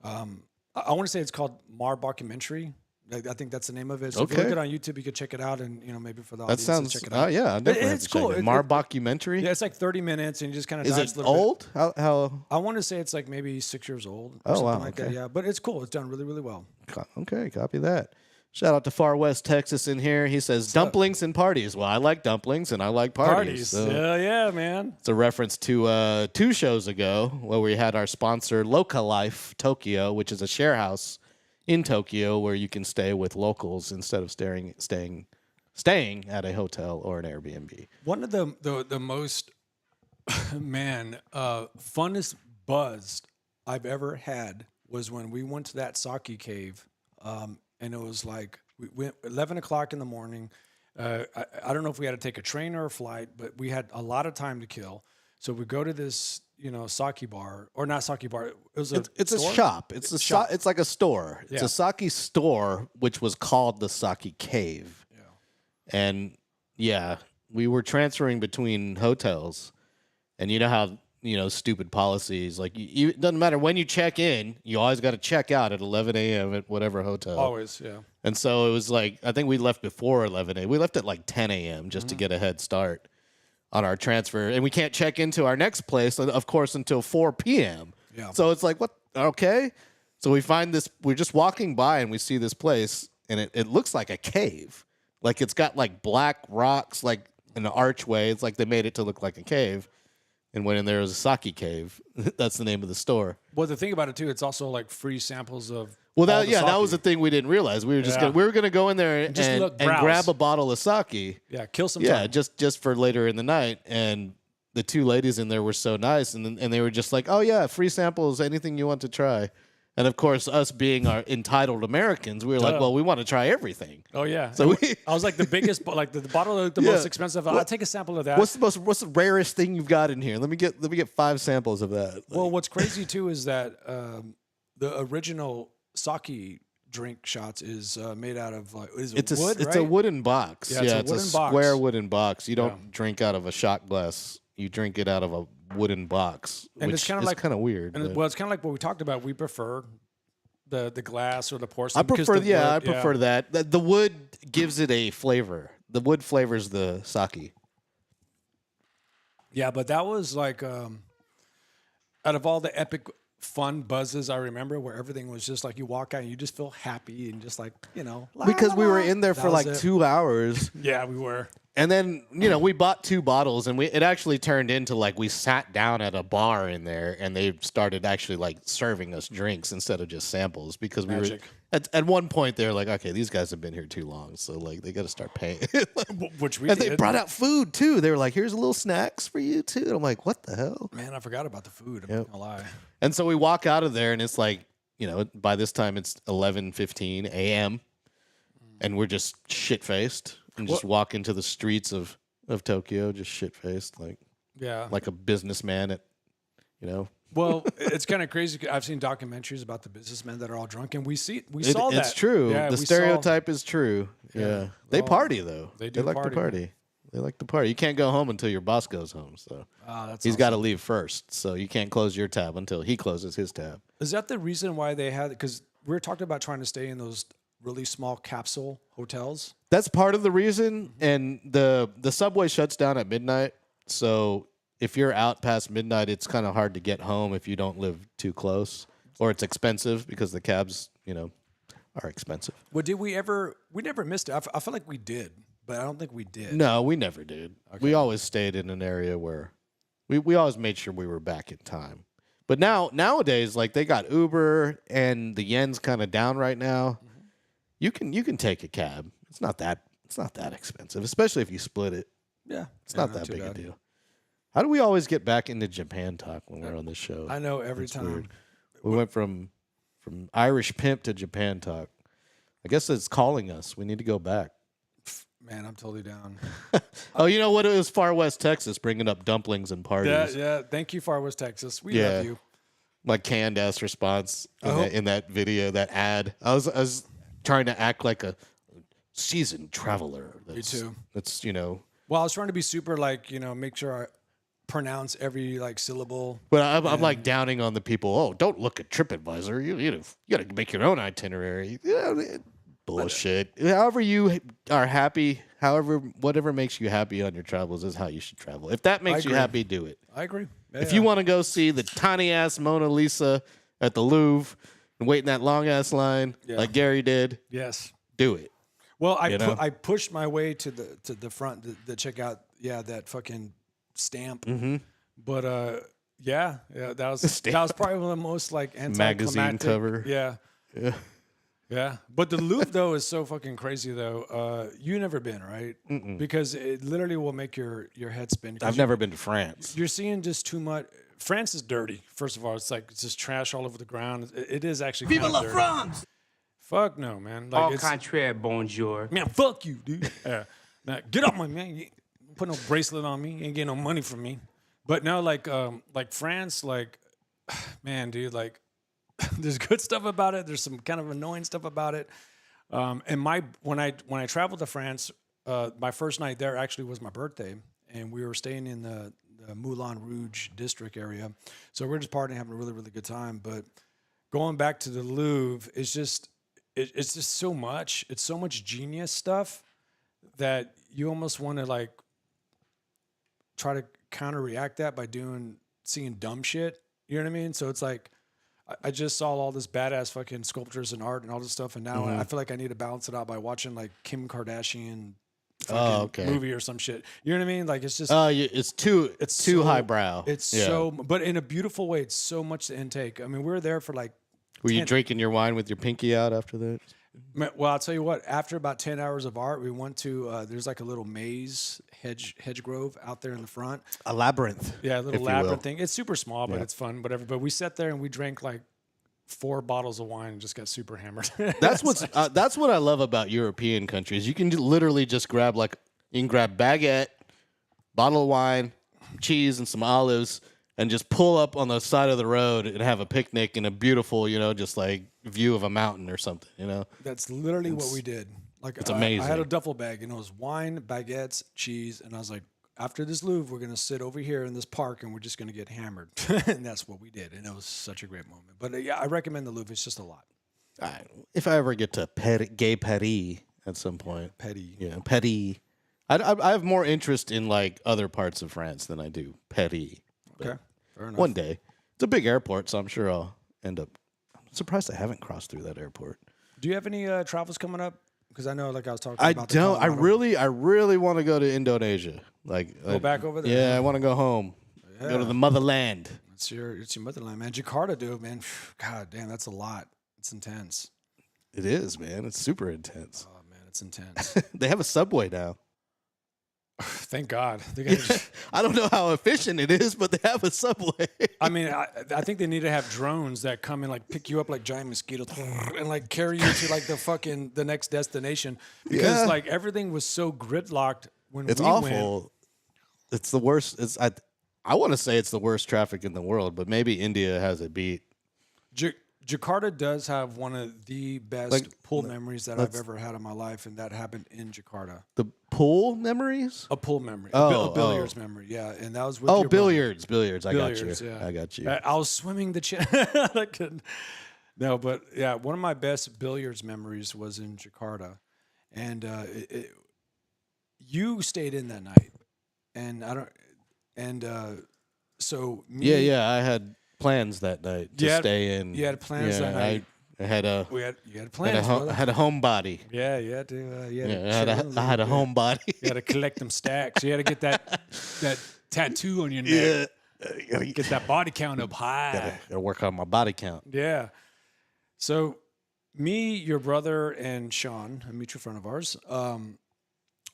I want to say it's called Marbach-umentary. I think that's the name of it. So if you Okay. look it on YouTube, you could check it out, and maybe for the That audience sounds. to check it out. Yeah, I definitely have It's to check cool. it. Marbockumentary. Yeah, it's like 30 minutes, and you just kind of Is dives it a little bit. old? How? I want to say it's like maybe 6 years old. Or Oh, something wow, like okay. that. Yeah, but it's cool. It's done really, really well. Okay, copy that. Shout out to Far West Texas in here. He says dumplings and parties. Well, I like dumplings and I like parties. So Yeah, man. it's a reference to 2 shows ago where we had our sponsor Loca Life Tokyo, which is a share house in Tokyo where you can stay with locals instead of staying at a hotel or an Airbnb. One of the most funnest buzz I've ever had was when we went to that sake cave, and it was like we went 11 o'clock in the morning. I don't know if we had to take a train or a flight, but we had a lot of time to kill. So we go to this, sake bar, or not sake bar. It was It's a store? shop. It's a shop. It's like a store. It's Yeah. a sake store, which was called the Sake Cave. Yeah. And yeah, we were transferring between hotels, and you know how stupid policies like it doesn't matter when you check in, you always got to check out at 11 a.m. at whatever hotel. Always, yeah. And so it was like I think we left before 11 a.m. We left at like 10 a.m. just to get a head start on our transfer, and we can't check into our next place, of course, until 4 p.m. Yeah. So it's like what? Okay. So we find this. We're just walking by and we see this place, and it looks like a cave. Like it's got like black rocks, like an archway. It's like they made it to look like a cave. And went in there, was a sake cave. That's the name of the store. Well, the thing about it too, it's also like free samples of. Well, all the that was the sake. thing we didn't realize. We were just Yeah. we were gonna go in there and browse. grab a bottle of sake. Yeah, kill some Yeah, time. just for later in the night. And the 2 ladies in there were so nice, and they were just like, "Oh yeah, free samples, anything you want to try." And of course, us being our entitled Americans, we were like, Duh. "Well, we want to try everything." Oh yeah. So I was like the biggest, like the bottle of the Yeah. most expensive. I'll take a sample of that. what's the rarest thing you've got in here? Let me get 5 samples of that. Well, what's crazy too is that the original sake drink shots is made out of is it wood, It's right? a wooden box. Yeah, it's a it's a wooden box. square wooden box. You don't drink out of a shot glass. You drink it out of a wooden box, And which it's kinda is like- kind of weird. And but- well, it's kind of like what we talked about. We prefer the glass or the I porcelain. because prefer, the I wood- prefer that. The wood gives it a flavor. The wood flavors the sake. Yeah, but that was like out of all the epic fun buzzes I remember, where everything was just like you walk out and you just feel happy and just like la, Because la, we were la. in there That for was like it. 2 hours. Yeah, we were. And then, we bought 2 bottles, and it actually turned into like we sat down at a bar in there, and they started actually like serving us drinks instead of just samples, because we Magic. were at one point they were like, okay, these guys have been here too long, so like they got to start paying. Which we And did. they brought out food too. They were like, here's a little snacks for you too. And I'm like, what the hell? Man, I forgot about the food. I'm not gonna lie. And so we walk out of there, and it's like, by this time it's 11:15 a.m. and we're just shit faced and just walk into the streets of Tokyo, just shit faced, Yeah. like a businessman at, Well, it's kind of crazy. I've seen documentaries about the businessmen that are all drunk, and we saw that. It's true. Yeah, The we saw- stereotype is true. Yeah. They Well, party though. they do like party, to party. They like to party. You can't go home until your boss goes home. So That's he's awesome. got to leave first. So you can't close your tab until he closes his tab. Is that the reason why they had? Because we were talking about trying to stay in those really small capsule hotels. That's part of the reason. And the subway shuts down at midnight. So if you're out past midnight, it's kind of hard to get home if you don't live too close, or it's expensive because the cabs, are expensive. Well, did we ever? We never missed it. I feel like we did, but I don't think we did. No, we never did. We always stayed in an area where we always made sure we were back in time. But nowadays, like they got Uber and the yen's kind of down right now. You can take a cab. It's not that expensive, especially if you split it. Yeah, It's not that big a deal. How do we always get back into Japan talk when we're on this show? I know every It's time. weird. We went from Irish pimp to Japan talk. I guess it's calling us. We need to go back. Man, I'm totally down. Oh, you know what? It was Far West Texas bringing up dumplings and parties. Yeah. Thank you, Far West Texas. We Yeah. love you. My canned ass response Oh. in that video, that ad. I was trying to act like a seasoned traveler. Me too. That's Well, I was trying to be super make sure I pronounce every syllable. But I'm like downing on the people. Oh, don't look at TripAdvisor. You got to make your own itinerary. Bullshit. However you are happy, whatever makes you happy on your travels is how you should travel. If that makes you happy, do it. I agree. If you want to go see the tiny ass Mona Lisa at the Louvre and wait in that long ass line like Gary did, yes, do it. Well, I pushed my way to the front to check out that fucking stamp. Mm-hmm. But that was probably one of the most like magazine cover. Yeah. But the Louvre though is so fucking crazy though. You never been, right? Mm-mm. Because it literally will make your head spin. I've never been to France. You're seeing just too much. France is dirty. First of all, it's just trash all over the ground. It is actually. Vive la France! Fuck no, man. Like, Au contraire, bonjour. Man, fuck you, dude. Now, get off my man. You put no bracelet on me. You ain't getting no money from me. But no, like France, like, man, dude, like, there's good stuff about it. There's some kind of annoying stuff about it. And when I traveled to France, my first night there actually was my birthday, and we were staying in the Moulin Rouge district area. So we're just partying, having a really, really good time. But going back to the Louvre, it's just so much. It's so much genius stuff that you almost want to like try to counter-react that by seeing dumb shit. You know what I mean? So it's like I just saw all this badass fucking sculptures and art and all this stuff, and now I feel like I need to balance it out by watching like Kim Kardashian movie or some shit. You know what I mean? Like it's just it's too so highbrow. It's so, but in a beautiful way. It's so much to intake. I mean, we were there for like. Were you drinking your wine with your pinky out after that? Well, I'll tell you what. After about 10 hours of art, we went to there's like a little maze hedge grove out there in the front. A labyrinth. Yeah, a little labyrinth thing. It's super small, but it's fun. Whatever. But we sat there and we drank like 4 bottles of wine and just got super hammered. That's what I love about European countries. You can literally just grab baguette, bottle of wine, cheese, and some olives. And just pull up on the side of the road and have a picnic in a beautiful, just like view of a mountain or something, That's literally what we did. Like it's amazing. I had a duffel bag and it was wine, baguettes, cheese, and I was like, after this Louvre, we're gonna sit over here in this park and we're just gonna get hammered. And that's what we did, and it was such a great moment. But I recommend the Louvre. It's just a lot. If I ever get to Gay Paris at some point, Paris. I have more interest in like other parts of France than I do Paris. Okay, fair enough. One day. It's a big airport, so I'm sure I'll end up. I'm surprised I haven't crossed through that airport. Do you have any travels coming up? Because I know, like I was talking about. I don't. I really want to go to Indonesia. Like go back over there. Yeah, I want to go home. Yeah. Go to the motherland. It's your motherland, man. Jakarta, dude, man. God damn, that's a lot. It's intense. It is, man. It's super intense. Oh man, it's intense. They have a subway now. Thank God. I don't know how efficient it is, but they have a subway. I mean, I think they need to have drones that come and like pick you up like giant mosquitoes and like carry you to like the next destination because like everything was so gridlocked when it's we awful. went. It's the worst. I want to say it's the worst traffic in the world, but maybe India has it beat. Jakarta does have one of the best pool memories that I've ever had in my life, and that happened in Jakarta. The pool memories? A pool memory. A billiards memory, yeah. And that was with your billiards. Billiards, I got you. Yeah. I got you. I was swimming No, but yeah, one of my best billiards memories was in Jakarta. And you stayed in that night. And so me. Yeah, I had plans that night to stay in. You had plans that night. I had a. You had plans. I had a homebody. Yeah, you had to. I had a homebody. You had to collect them stacks. You had to get that tattoo on your neck. Yeah, get that body count up high. Gotta work on my body count. Yeah. So, me, your brother, and Sean, a mutual friend of ours,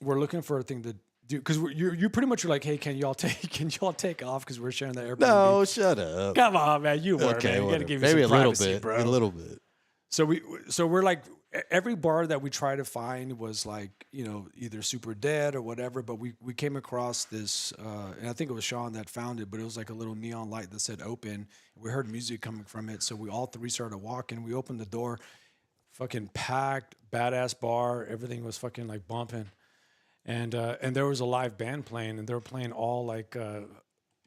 we're looking for a thing to do because you pretty much were like, hey, can y'all take off because we're sharing the airplane? No, shut up. Come on, man, you were man. You gotta give me some privacy, bro. A little bit. So we're like every bar that we tried to find was like either super dead or whatever. But we came across this, and I think it was Sean that found it. But it was like a little neon light that said "open." We heard music coming from it, so we all 3 started walking. We opened the door, fucking packed, badass bar. Everything was fucking like bumping. And there was a live band playing, and they were playing all like,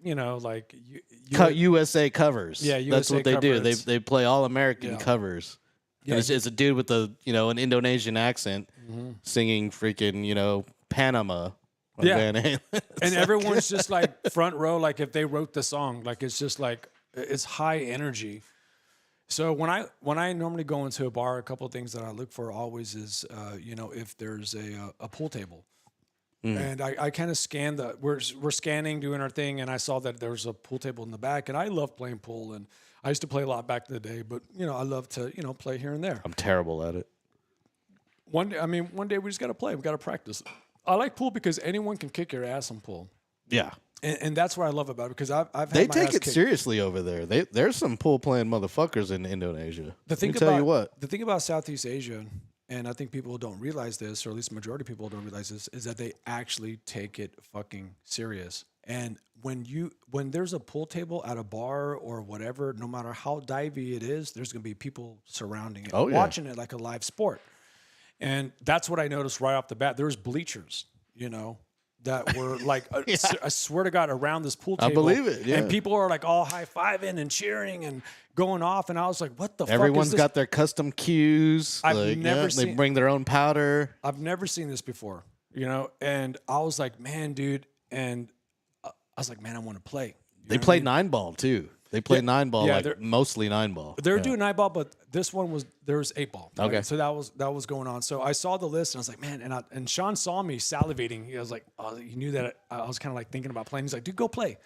USA covers. Yeah, USA that's what they covers. do. They play all American covers, And it's a dude with an Indonesian accent singing freaking, Panama. Yeah. Van Halen. And everyone's just like front row, like if they wrote the song, like it's just like it's high energy. So when I normally go into a bar, a couple of things that I look for always is if there's a pool table. And I kind of scan we're scanning, doing our thing, and I saw that there was a pool table in the back, and I love playing pool, and I used to play a lot back in the day, but I love to play here and there. I'm terrible at it. One day we just got to play. We got to practice. I like pool because anyone can kick your ass on pool. Yeah. And that's what I love about it, because I've had They my take ass it kicked. seriously over there. There's some pool playing motherfuckers in Indonesia. The thing Let me tell you what. The thing about Southeast Asia, and I think people don't realize this, or at least the majority of people don't realize this, is that they actually take it fucking serious. And when there's a pool table at a bar or whatever, no matter how divey it is, there's going to be people surrounding it, watching it like a live sport. And that's what I noticed right off the bat. There's bleachers, that were like, I swear to God, around this pool table. I believe it, yeah. And people are like all high-fiving and cheering and going off. And I was like, what the fuck is Everyone's this? got their custom cues. They bring their own powder. I've never seen this before, and I was like, man, dude. And I was like, man, I want to play. They play 9-ball too. They play 9-ball, mostly 9-ball. They're doing 9-ball, but this one there's 8-ball. Right? Okay. So that was going on. So I saw the list and I was like, man, and Sean saw me salivating. He was like, oh, you knew that I was kind of like thinking about playing. He's like, dude, go play.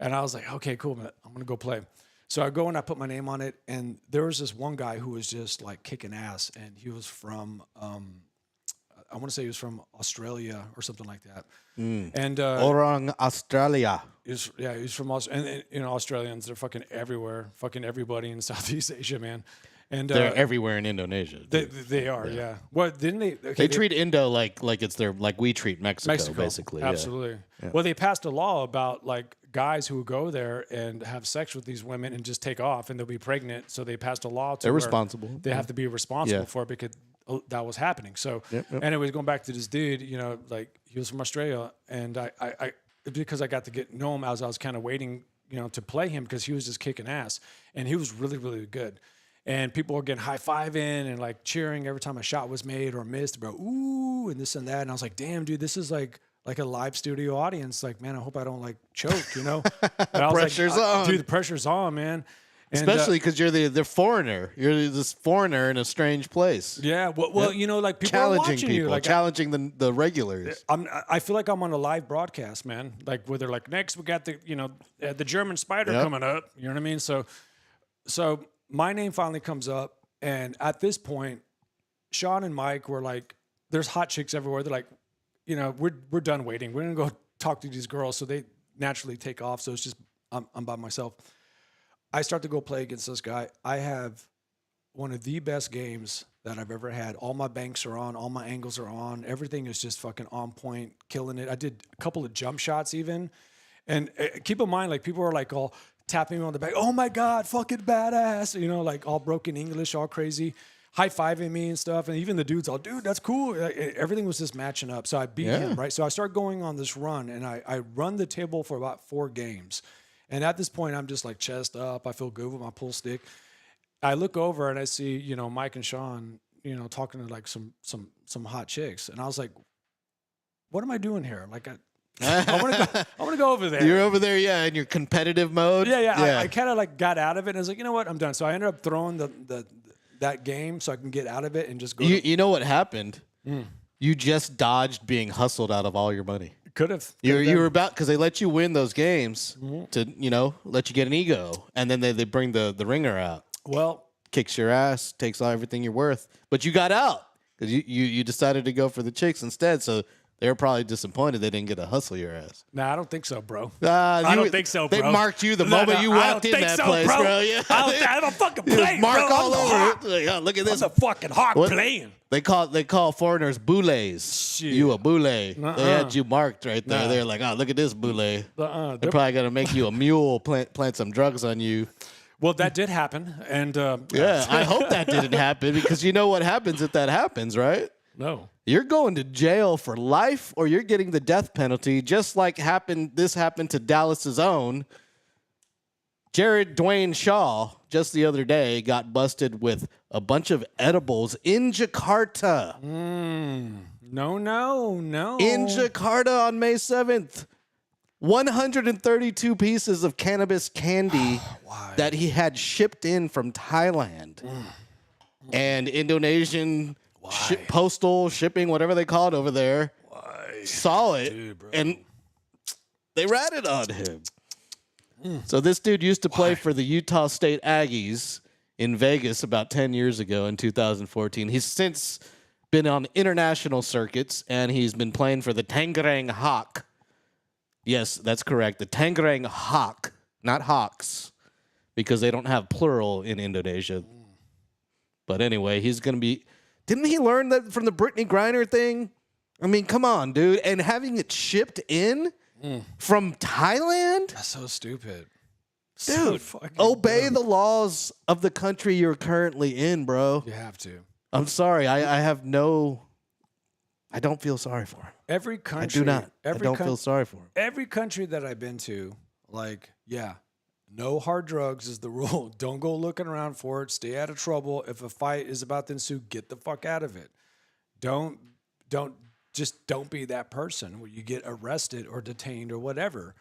And I was like, okay, cool, man. I'm going to go play. So I go and I put my name on it. And there was this one guy who was just like kicking ass. And he was from, I want to say he was from Australia or something like that. And Orang Australia. he's from Australia. And Australians, they're fucking everywhere. Fucking everybody in Southeast Asia, man. And They're everywhere in Indonesia. They are, yeah. What didn't they? Okay, They treat Indo like we treat Mexico basically. Absolutely. Yeah. Well, they passed a law about like guys who go there and have sex with these women and just take off and they'll be pregnant. So they passed a law to They're where responsible. They have to be responsible Yeah. for it because that was happening. So, anyways, going back to this dude, like he was from Australia, and I because I got to know him as I was kind of waiting, to play him because he was just kicking ass and he was really, really good. And people were getting high-fiving and like cheering every time a shot was made or missed, bro. Ooh, and this and that. And I was like, damn, dude, this is like a live studio audience. Like, man, I hope I don't like choke, And I was Pressure's like, on. Dude, the pressure's on, man. And, Especially because you're the foreigner. You're this foreigner in a strange place. yeah, well, like people are Challenging watching you. people, Like, challenging the regulars. I feel like I'm on a live broadcast, man. Like where they're like, next we got the German Spider coming up. You know what I mean? So my name finally comes up, and at this point, Sean and Mike were like, there's hot chicks everywhere. They're like, we're done waiting. We're gonna go talk to these girls. So they naturally take off. So it's just I'm by myself. I start to go play against this guy. I have one of the best games that I've ever had. All my banks are on. All my angles are on. Everything is just fucking on point, killing it. I did a couple of jump shots even. And keep in mind, like, people are like all tapping me on the back. Oh my God, fucking badass. Like all broken English, all crazy, high-fiving me and stuff. And even the dudes all, dude, that's cool. Everything was just matching up. So I beat him, right? So I start going on this run, and I run the table for about 4 games. And at this point, I'm just like chest up. I feel good with my pull stick. I look over and I see, Mike and Sean, talking to like some hot chicks. And I was like, what am I doing here? Like, I want to go over there. You're over there, in your competitive mode. Yeah. I kind of like got out of it, and I was like, you know what, I'm done. So I ended up throwing that game so I can get out of it and just go. You know what happened? You just dodged being hustled out of all your money. Could have. You were about, because they let you win those games to let you get an ego, and then they bring the ringer out. Well, kicks your ass, takes all everything you're worth, but you got out because you decided to go for the chicks instead. So they were probably disappointed they didn't get to hustle your ass. Nah, I don't think so, bro. I don't think so, bro. They marked you the moment you walked in that place, bro. Yeah. I don't fucking play, mark bro. all I'm over it. Like, oh, look at this. I'm the fucking hawk playing. They call foreigners boules. Shit. You a boule. They had you marked right there. They're like, oh, look at this boule. They're probably gonna make you a mule, plant some drugs on you. Well, that did happen, and I hope that didn't happen, because you know what happens if that happens, right? No. You're going to jail for life, or you're getting the death penalty, just like this happened to Dallas's own Jared Dwayne Shaw, just the other day, got busted with a bunch of edibles in Jakarta. No. In Jakarta on May 7th. 132 pieces of cannabis candy that he had shipped in from Thailand. And Indonesian postal shipping, whatever they call it over there, saw it, and they ratted on him. So this dude used to play for the Utah State Aggies in Vegas about 10 years ago in 2014. He's since been on international circuits, and he's been playing for the Tangerang Hawk. Yes, that's correct. The Tangerang Hawk, not Hawks, because they don't have plural in Indonesia. But anyway, he's going to be... Didn't he learn that from the Brittany Griner thing? I mean, come on, dude. And having it shipped in from Thailand? That's so stupid. Dude, obey the laws of the country you're currently in, bro. You have to. I'm sorry. I have no... I don't feel sorry for him. Every country... I do not. I don't feel sorry for him. Every country that I've been to, no hard drugs is the rule. Don't go looking around for it. Stay out of trouble. If a fight is about to ensue, get the fuck out of it. Don't be that person where you get arrested or detained or whatever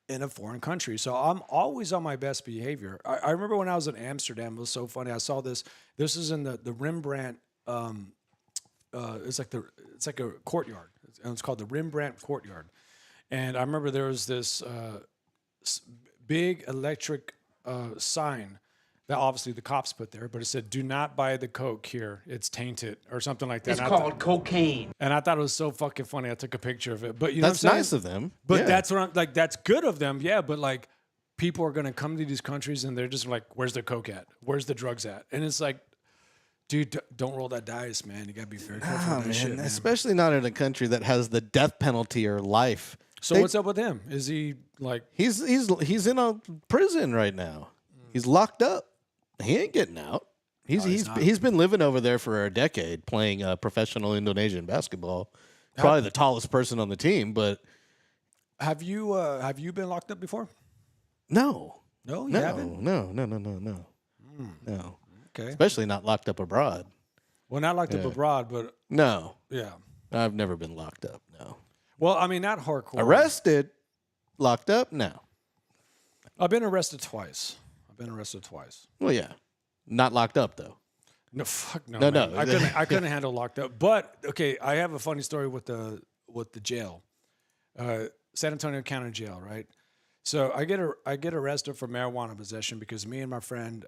in a foreign country. So I'm always on my best behavior. I remember when I was in Amsterdam, it was so funny. I saw this. This is in the Rembrandt. It's like a courtyard, and it's called the Rembrandt Courtyard. And I remember there was this big electric sign that obviously the cops put there, but it said, "Do not buy the Coke here. It's tainted," or something like that. It's called cocaine. And I thought it was so fucking funny. I took a picture of it. But that's nice of them. But that's what I'm like. That's good of them. Yeah. But like, people are gonna come to these countries and they're just like, "Where's the Coke at? Where's the drugs at?" And it's like, dude, don't roll that dice, man. You gotta be very careful with that shit, man. Especially not in a country that has the death penalty or life. So what's up with him? Is he like... He's in a prison right now. He's locked up. He ain't getting out. He's been living over there for a decade playing professional Indonesian basketball. Probably the tallest person on the team, but... Have you been locked up before? No. No, you haven't? No. No. Okay. Especially not locked up abroad. Well, not locked up abroad, but... No. Yeah. I've never been locked up, no. Well, I mean, not hardcore. Arrested? Locked up? No. I've been arrested twice. Well, yeah. Not locked up, though. No, fuck no. No. I couldn't handle locked up. But, okay, I have a funny story with the jail. San Antonio County Jail, right? So I get arrested for marijuana possession because me and my friend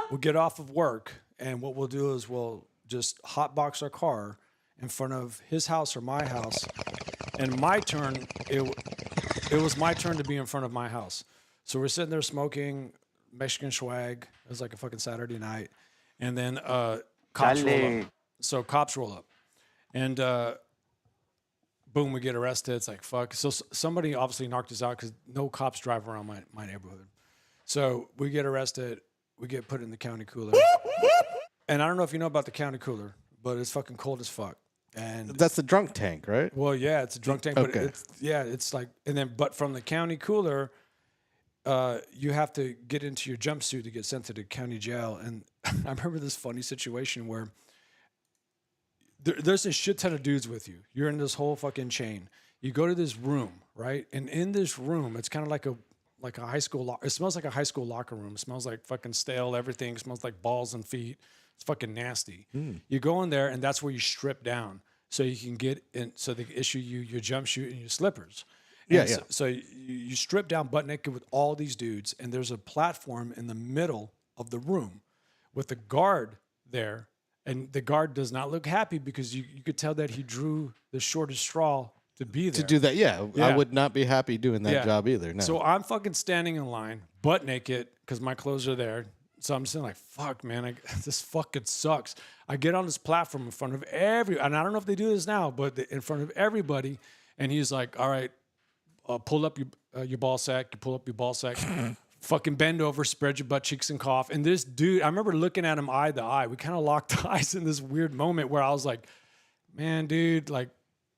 we'll get off of work, and what we'll do is we'll just hotbox our car in front of his house or my house. And my turn, it was my turn to be in front of my house. So we're sitting there smoking Mexican swag. It was like a fucking Saturday night. And then cops roll up. So cops roll up. And boom, we get arrested. It's like, fuck. So somebody obviously knocked us out because no cops drive around my neighborhood. So we get arrested. We get put in the county cooler. And I don't know if you know about the county cooler, but it's fucking cold as fuck. And that's the drunk tank, right? Well, yeah, it's a drunk tank. Okay. But it's like, and then, but from the county cooler, you have to get into your jumpsuit to get sent to the county jail. And I remember this funny situation where there's a shit ton of dudes with you. You're in this whole fucking chain. You go to this room, right? And in this room, it's kind of like a high school. It smells like a high school locker room. It smells like fucking stale everything. It smells like balls and feet. It's fucking nasty. You go in there, and that's where you strip down so you can get in. So they issue you your jumpsuit and your slippers. And So you strip down butt naked with all these dudes, and there's a platform in the middle of the room with a guard there. And the guard does not look happy because you could tell that he drew the shortest straw to be there. To do that, yeah. I would not be happy doing that job either. No. So I'm fucking standing in line, butt naked, because my clothes are there. So I'm sitting like, fuck, man, this fucking sucks. I get on this platform in front of and I don't know if they do this now, but in front of everybody. And he's like, all right, pull up your ball sack. You pull up your ball sack. Fucking bend over, spread your butt cheeks and cough. And this dude, I remember looking at him eye to eye. We kind of locked eyes in this weird moment where I was like, man, dude, like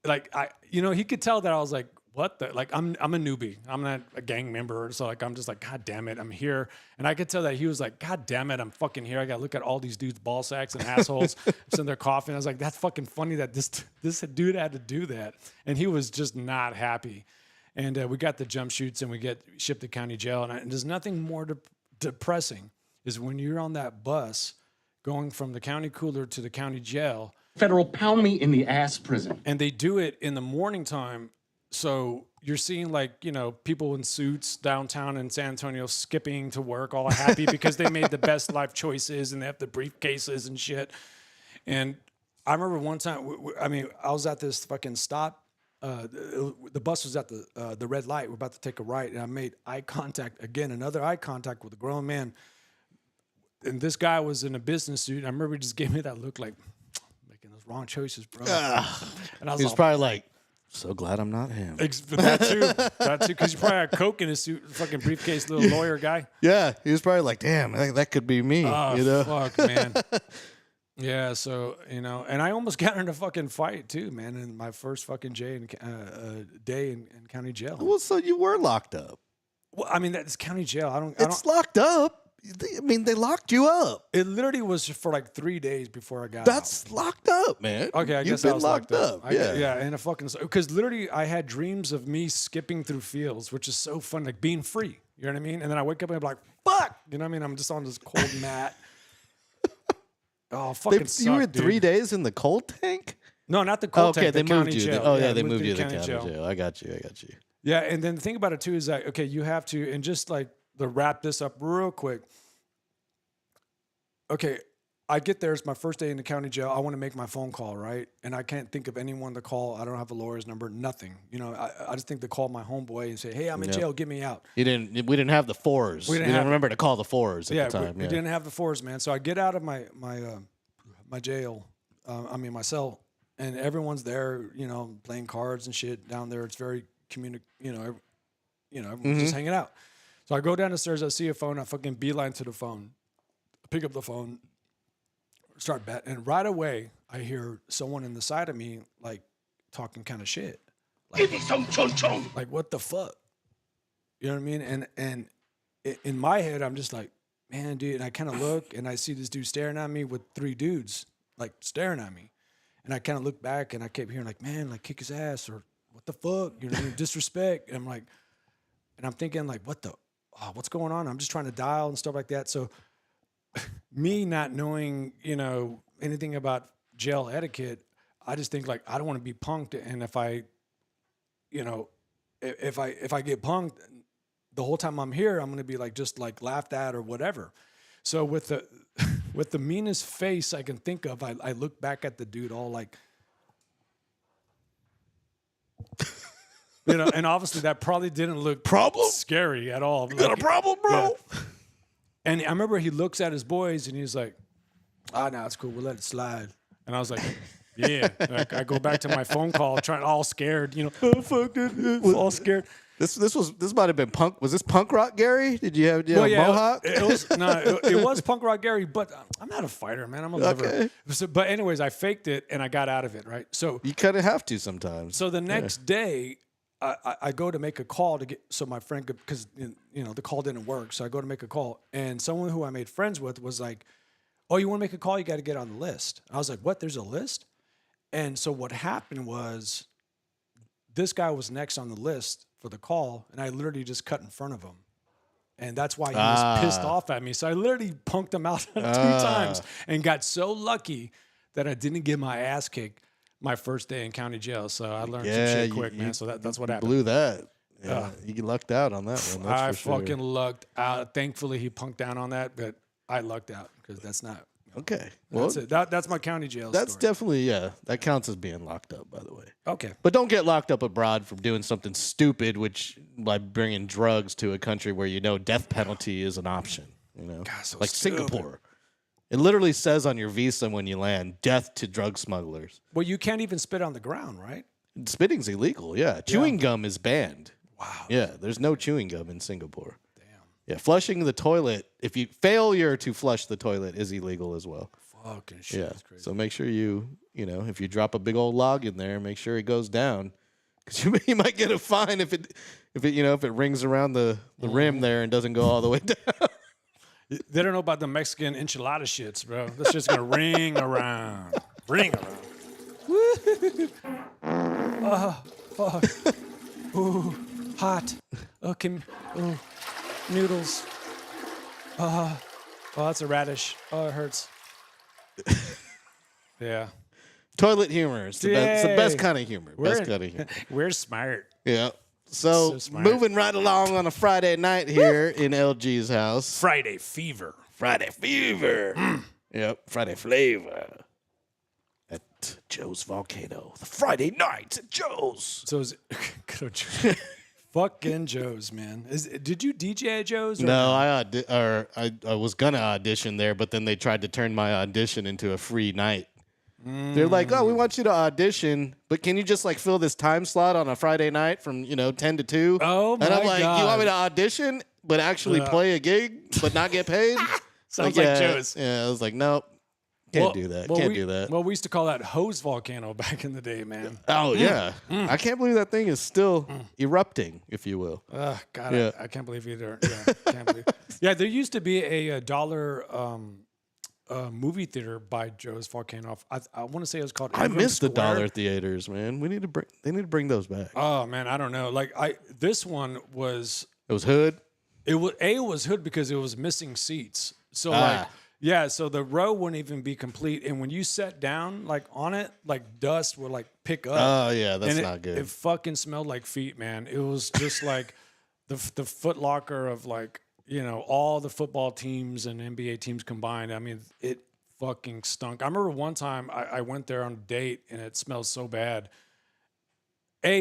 he could tell that I was like, what the, like, I'm a newbie. I'm not a gang member. So like, I'm just like, God damn it, I'm here. And I could tell that he was like, God damn it, I'm fucking here. I got to look at all these dudes' ball sacks and assholes sitting there coughing. I was like, that's fucking funny that this dude had to do that. And he was just not happy. And we got the jump shoots and we get shipped to county jail. And there's nothing more depressing is when you're on that bus going from the county cooler to the county jail. Federal pound me in the ass prison. And they do it in the morning time. So you're seeing like, you know, people in suits downtown in San Antonio skipping to work, all happy because they made the best life choices and they have the briefcases and shit. And I remember one time, I was at this fucking stop. The bus was at the red light. We're about to take a right. And I made eye contact, again, another eye contact with a grown man. And this guy was in a business suit. I remember he just gave me that look like, making those wrong choices, bro. And I was probably like, so glad I'm not him. That too, because you probably had coke in his suit, fucking briefcase, little lawyer guy. Yeah, he was probably like, damn, that could be me. Oh, you know? Fuck, man. Yeah, so, you know, and I almost got in a fucking fight too, man, in my first fucking day in county jail. Well, so you were locked up. Well, I mean, that's county jail. It's locked up. I mean, they locked you up. It literally was for like 3 days before I got That's out. locked up, man. Okay, I You've guess been I was locked up. Yeah, and a fucking, because literally I had dreams of me skipping through fields, which is so fun, like being free. You know what I mean? And then I wake up and I'm like, fuck. You know what I mean? I'm just on this cold mat. Oh, fucking suck, you were dude. 3 days in the cold tank? No, not the cold tank. They the moved county you. jail. They moved you to the county jail. I got you. Yeah, and then the thing about it too is that, okay, you have to, and just like to wrap this up real quick. Okay, I get there. It's my first day in the county jail. I want to make my phone call, right? And I can't think of anyone to call. I don't have a lawyer's number, nothing. You know, I just think to call my homeboy and say, hey, I'm in jail, get me out. We didn't have the fours. We didn't remember to call the fours at the time. We didn't have the fours, man. So I get out of my jail, my cell, and everyone's there, you know, playing cards and shit down there. It's very everyone's just hanging out. So I go down the stairs, I see a phone, I fucking beeline to the phone. Pick up the phone, start betting, and right away I hear someone in the side of me like talking kind of shit. Like, give me some chon. Like, what the fuck? You know what I mean? And in my head, I'm just like, man, dude. And I kind of look and I see this dude staring at me with 3 dudes like staring at me. And I kind of look back and I kept hearing like, man, like kick his ass or what the fuck? You know what I mean? Disrespect. And I'm like, and I'm thinking like, what's going on? I'm just trying to dial and stuff like that. So me not knowing, you know, anything about jail etiquette, I just think like I don't want to be punked, and if I get punked, the whole time I'm here, I'm gonna be like just like laughed at or whatever. So with the meanest face I can think of, I look back at the dude all like, you know, and obviously that probably didn't look scary at all. You got a problem, bro? Yeah. And I remember he looks at his boys and he's like, no, it's cool. We'll let it slide. And I was like, yeah. Like, I go back to my phone call, all scared, you know. Oh, fuck it. All scared. This might have been punk. Was this punk rock, Gary? Did you have mohawk? It was punk rock, Gary. But I'm not a fighter, man. I'm a liver. Okay. So, but anyways, I faked it and I got out of it, right? So you kind of have to sometimes. So the next day, I go to make a call to get so my friend could, because you know the call didn't work. So I go to make a call, and someone who I made friends with was like, "Oh, you want to make a call? You got to get on the list." I was like, "What? There's a list?" And so what happened was, this guy was next on the list for the call, and I literally just cut in front of him, and that's why he was pissed off at me. So I literally punked him out 2 times, and got so lucky that I didn't get my ass kicked my first day in county jail. So I learned some shit quick, man. So that's what happened. Blew that. Yeah, you lucked out on that one. That's I for sure. fucking lucked out. Thankfully, he punked down on that, but I lucked out because that's not. Okay. That's it. That's my county jail That's story. definitely, that counts as being locked up, by the way. Okay. But don't get locked up abroad from doing something stupid, which by bringing drugs to a country where you know death penalty is an option. You know, God, so like stupid. Singapore. It literally says on your visa when you land, death to drug smugglers. Well, you can't even spit on the ground, right? Spitting's illegal, yeah. Chewing gum is banned. Wow. Yeah, there's no chewing gum in Singapore. Damn. Yeah, flushing the toilet, if you failure to flush the toilet is illegal as well. Fucking shit. Yeah, That's crazy. so make sure if you drop a big old log in there, make sure it goes down. Because you might get a fine if it rings around the rim there and doesn't go all the way down. They don't know about the Mexican enchilada shits, bro. This shit's gonna ring around. Ring around. Oh, fuck. Ooh, hot. Okay. Ooh, noodles. Oh, that's a radish. Oh, it hurts. Yeah. Toilet humor. It's the best kind of humor. We're smart. Yeah. So smart. moving right along on a Friday night here in LG's house. Friday fever. Friday fever. Yep. Friday flavor. At Joe's Volcano. The Friday night at Joe's. So is fucking Joe's, man. Did you DJ at Joe's? No, I was gonna audition there, but then they tried to turn my audition into a free night. They're like, oh, we want you to audition, but can you just like fill this time slot on a Friday night from 10 to 2? Oh my And I'm like, God. you want me to audition, but actually play a gig, but not get paid? Sounds like Joe's. Yeah, I was like, nope, can't do that. Can't do that. Well, we used to call that hose volcano back in the day, man. Oh yeah, I can't believe that thing is still erupting, if you will. God, Yeah. I can't believe either. Yeah, can't believe. Yeah, there used to be a dollar movie theater by Joe's Volcano. I want to say it was called. I Ingram miss the Square. dollar theaters, man. They need to bring those back. Oh man, I don't know. Like this one was. It was hood. It was hood because it was missing seats. So so the row wouldn't even be complete. And when you sat down like on it, like dust would like pick up. Oh yeah, that's and not good. It fucking smelled like feet, man. It was just like the Foot Locker of like, all the football teams and NBA teams combined. I mean, it fucking stunk. I remember one time I went there on a date and it smelled so bad.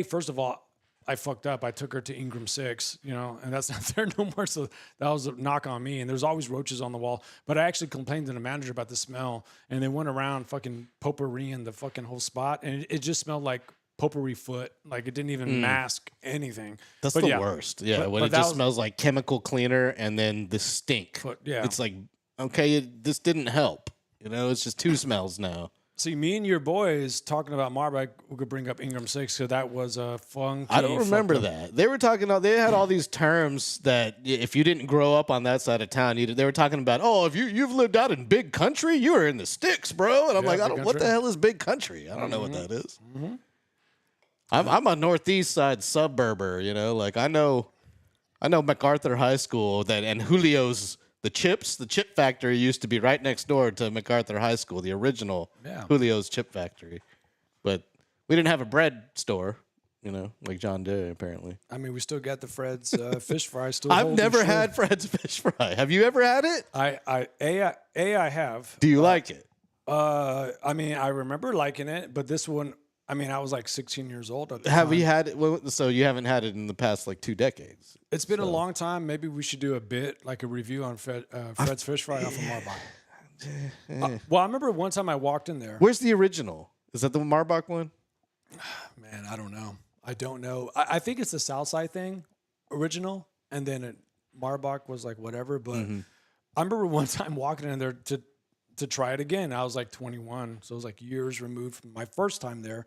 First of all, I fucked up. I took her to Ingram 6, and that's not there no more. So that was a knock on me. And there's always roaches on the wall. But I actually complained to the manager about the smell. And they went around fucking potpourri-ing the fucking whole spot. And it just smelled like potpourri foot. Like it didn't even mask anything. That's the worst. Yeah, when it just smells like chemical cleaner and then the stink. It's like, okay, this didn't help. It's just two smells now. See, me and your boys talking about Marbeck, we could bring up Ingram 6 because that was a funky. I don't remember that. They were talking about, they had all these terms that if you didn't grow up on that side of town, they were talking about, oh, if you've lived out in big country, you were in the sticks, bro. And I'm like, what the hell is big country? I don't know what that is. Mm-hmm. I'm a northeast side suburber, like I know MacArthur High School and Julio's. The chip factory used to be right next door to MacArthur High School, the original Julio's Chip Factory. But we didn't have a bread store, like John Day, apparently. I mean, we still got the Fred's fish fry. I've never had Fred's fish fry. Have you ever had it? I have. Do you like it? I mean, I remember liking it, but this one, I mean, I was like 16 years old at the Have time. you had it? Well, so you haven't had it in the past like 2 decades. It's been a long time. Maybe we should do a bit, like a review on Fred's fish fry off of Marbach. Well, I remember one time I walked in there. Where's the original? Is that the Marbach one? Man, I don't know. I think it's the Southside thing, original, and then Marbach was like whatever. But I remember one time walking in there to try it again. I was like 21, so it was like years removed from my first time there.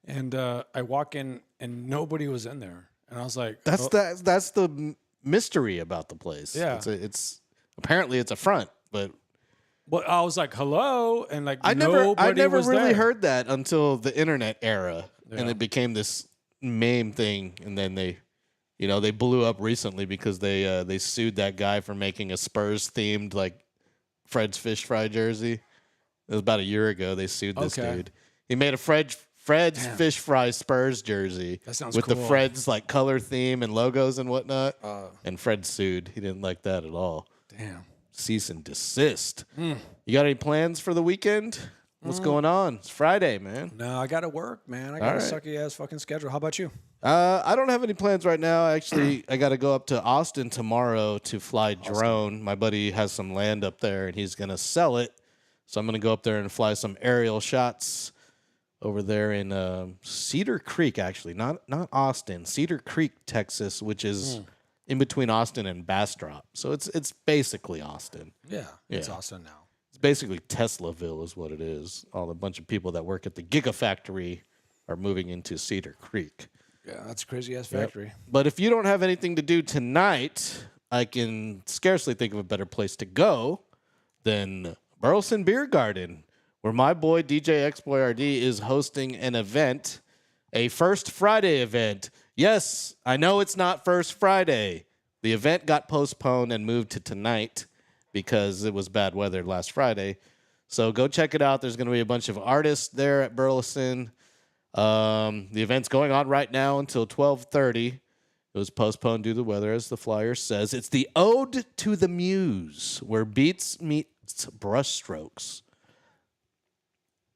And I walk in and nobody was in there. And I was like, that's the mystery about the place. Yeah. It's apparently it's a front, but I was like, hello, and like I never was really there. heard that until the internet era, and it became this meme thing. And then they blew up recently because they sued that guy for making a Spurs themed like Fred's fish fry jersey. It was about a year ago. They sued this dude. He made a Fred's fish fry Spurs jersey. That sounds with cool. the Fred's like color theme and logos and whatnot. And Fred sued. He didn't like that at all. Damn. Cease and desist. You got any plans for the weekend? What's going on? It's Friday, man. No, I got to work, man. I got a sucky ass fucking schedule. How about you? I don't have any plans right now. Actually, I got to go up to Austin tomorrow to fly drone. My buddy has some land up there, and he's going to sell it. So I'm going to go up there and fly some aerial shots over there in Cedar Creek, actually. Not Austin. Cedar Creek, Texas, which is in between Austin and Bastrop. So it's basically Austin. Yeah, it's Austin now. It's basically Teslaville is what it is. A bunch of people that work at the Gigafactory are moving into Cedar Creek. Yeah, that's a crazy ass factory. But if you don't have anything to do tonight, I can scarcely think of a better place to go than Burleson Beer Garden, where my boy DJ X-Boy RD is hosting an event, a First Friday event. Yes, I know it's not First Friday. The event got postponed and moved to tonight because it was bad weather last Friday. So go check it out. There's going to be a bunch of artists there at Burleson. The event's going on right now until 12:30. It was postponed due to the weather, as the flyer says. It's the Ode to the Muse, where beats meets brushstrokes.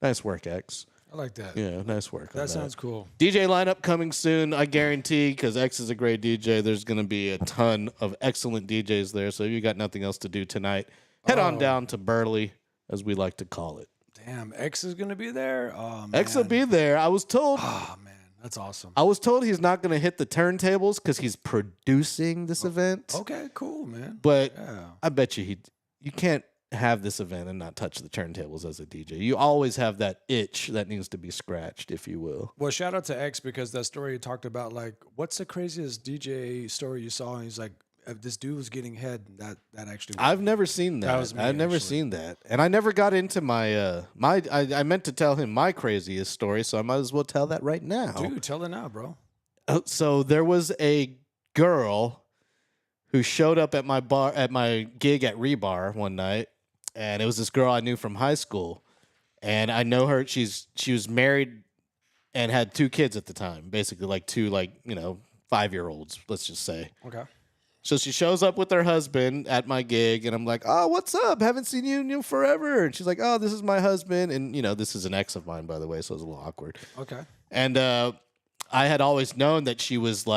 Nice work, X. I like that. Yeah, nice work. That sounds cool. DJ lineup coming soon, I guarantee, because X is a great DJ. There's going to be a ton of excellent DJs there. So if you got nothing else to do tonight, head on down to Burley, as we like to call it. Damn, X is going to be there? Oh, man. X will be there. I was told. Oh, man. That's awesome. I was told he's not going to hit the turntables because he's producing this event. Okay, cool, man. But Yeah. I bet you you can't have this event and not touch the turntables as a DJ. You always have that itch that needs to be scratched, if you will. Well, shout out to X, because that story you talked about, like, what's the craziest DJ story you saw? And he's like, if this dude was getting head, that actually. I've never seen that. That was me, I've never actually. seen that, and I never got into my I meant to tell him my craziest story, so I might as well tell that right now. Dude, tell it now, bro. So there was a girl who showed up at my gig at Rebar one night, and it was this girl I knew from high school, and I know her. She was married and had 2 kids at the time, basically like 2 5-year-olds, let's just say. Okay. So she shows up with her husband at my gig, and I'm like, "Oh, what's up? Haven't seen you in forever." And she's like, "Oh, this is my husband." And, this is an ex of mine, by the way, so it was a little awkward. Okay. And I had always known that she was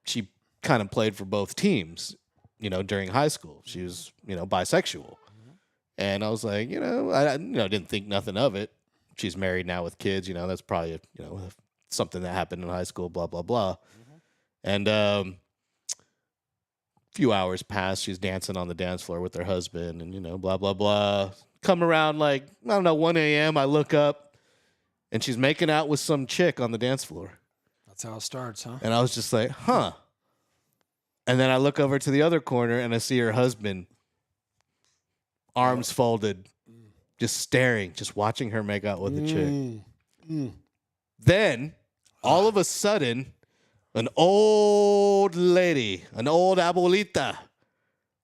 she kind of played for both teams, during high school. She was, bisexual. And I was like, I didn't think nothing of it. She's married now with kids, that's probably, something that happened in high school, blah, blah, blah. And few hours pass, she's dancing on the dance floor with her husband and, blah, blah, blah. Come around 1 a.m., I look up and she's making out with some chick on the dance floor. That's how it starts, huh? And I was just like, huh. And then I look over to the other corner and I see her husband, arms folded, just staring, just watching her make out with the chick. Then, all of a sudden, an old lady, an old abuelita,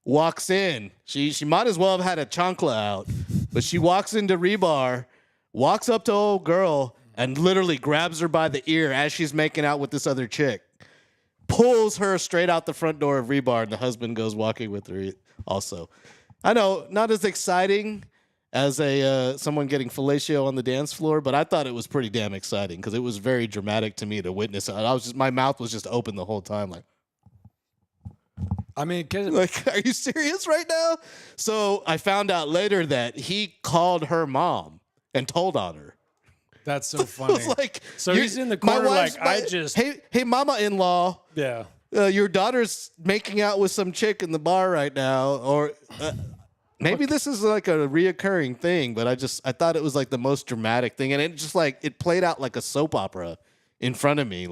walks in. She might as well have had a chancla out, but she walks into Rebar, walks up to old girl, and literally grabs her by the ear as she's making out with this other chick. Pulls her straight out the front door of Rebar, and the husband goes walking with her also. I know, not as exciting as someone getting fellatio on the dance floor, but I thought it was pretty damn exciting because it was very dramatic to me to witness it. My mouth was just open the whole time, I mean, are you serious right now? So I found out later that he called her mom and told on her. That's so funny. I was like, so he's in the corner hey, mama-in-law. Yeah. Your daughter's making out with some chick in the bar right now, or maybe this is like a reoccurring thing, but I thought it was like the most dramatic thing, and it just it played out like a soap opera in front of me.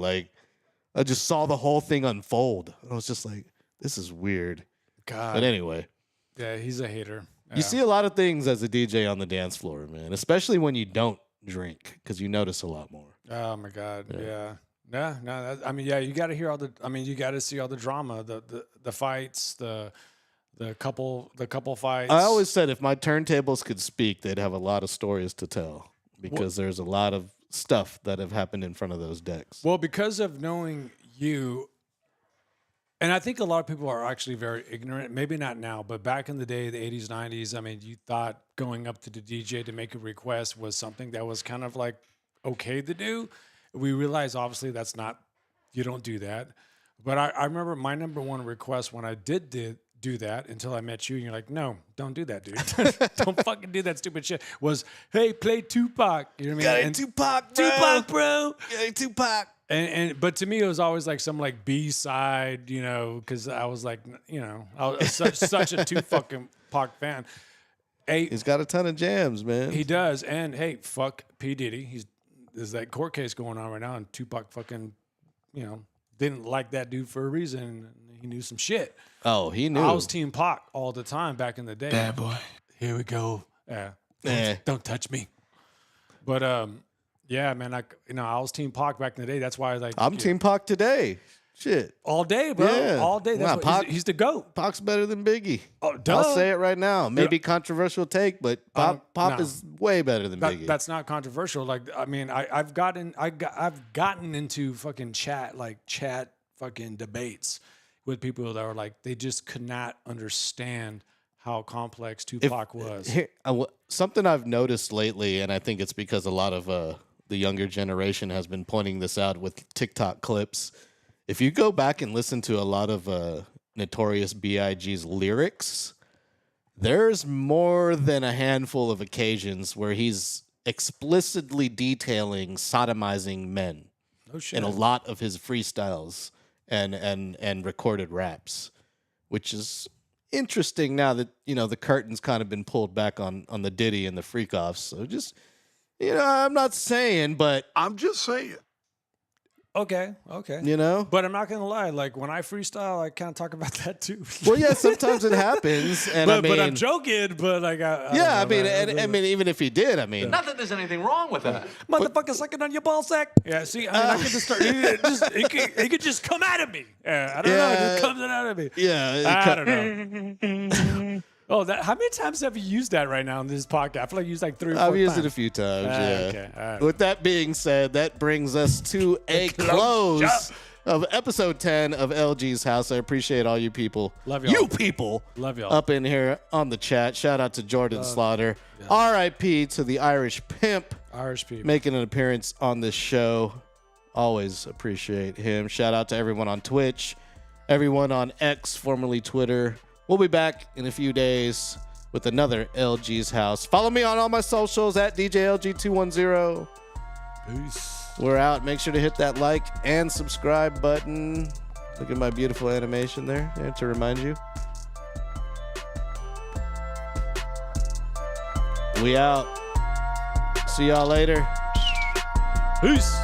I just saw the whole thing unfold. I was just like, this is weird. God. But anyway. Yeah, he's a hater. Yeah. You see a lot of things as a DJ on the dance floor, man, especially when you don't drink, because you notice a lot more. Oh my God. Yeah. You got to hear you got to see all the drama, the fights, the couple fights. I always said if my turntables could speak, they'd have a lot of stories to tell because there's a lot of stuff that have happened in front of those decks. Well, because of knowing you, and I think a lot of people are actually very ignorant, maybe not now, but back in the day, the 80s, 90s, you thought going up to the DJ to make a request was something that was kind of okay to do. We realized, obviously, that's not, you don't do that. But I remember my number one request when I did do that until I met you, and you're like, no, don't do that, dude. Don't fucking do that stupid shit, was, hey, play Tupac. You know what I mean? Tupac, bro. Tupac, bro. Tupac. But to me, it was always some B-side, because I was I was such a Tupac fan. Hey, he's got a ton of jams, man. He does. And hey, fuck P. Diddy. There's that court case going on right now, and Tupac fucking didn't like that dude for a reason. He knew some shit. Oh, he knew. I was Team Pac all the time back in the day. Bad boy. Here we go. Eh. Don't touch me. But yeah, man, I was Team Pac back in the day. That's why I'm Team Pac today. Shit. all day, bro. Yeah. All day. That's Nah, what, Pac- he's the GOAT. Pac's better than Biggie. Oh, duh. I'll say it right now. Maybe controversial take, but Pop no. is way better than Biggie. That's not controversial. Like, I mean, I've gotten into fucking chat fucking debates with people that are like, they just could not understand how complex Tupac was. Here, something I've noticed lately, and I think it's because a lot of the younger generation has been pointing this out with TikTok clips. If you go back and listen to a lot of Notorious B.I.G.'s lyrics, there's more than a handful of occasions where he's explicitly detailing sodomizing men Oh shit. in a lot of his freestyles and recorded raps, which is interesting now that, the curtain's kind of been pulled back on the Diddy and the freak-offs. So just, I'm not saying, but, I'm just saying. Okay. But I'm not gonna lie. Like when I freestyle, I kind of talk about that too. well, yeah, sometimes it happens. And but I'm joking. But like, I mean, even if he did, Not that there's anything wrong with that. motherfucker sucking on your ball sack. Yeah, see, I could just start. It could just come out of me. Yeah, I don't know. It just comes out of me. yeah, I don't know. Oh, how many times have you used that right now in this podcast? I feel like you used like 3 or 4 I've used times. it a few times. Yeah. Okay. All right. With that being said, that brings us to a close of episode 10 of LG's House. I appreciate all you people. Love y'all. You people. Love y'all. Up in here on the chat. Shout out to Jordan Slaughter. R.I.P. to the Irish Pimp. Irish people. Making an appearance on this show. Always appreciate him. Shout out to everyone on Twitch. Everyone on X, formerly Twitter. We'll be back in a few days with another LG's House. Follow me on all my socials at DJLG210. Peace. We're out. Make sure to hit that like and subscribe button. Look at my beautiful animation there to remind you. We out. See y'all later. Peace.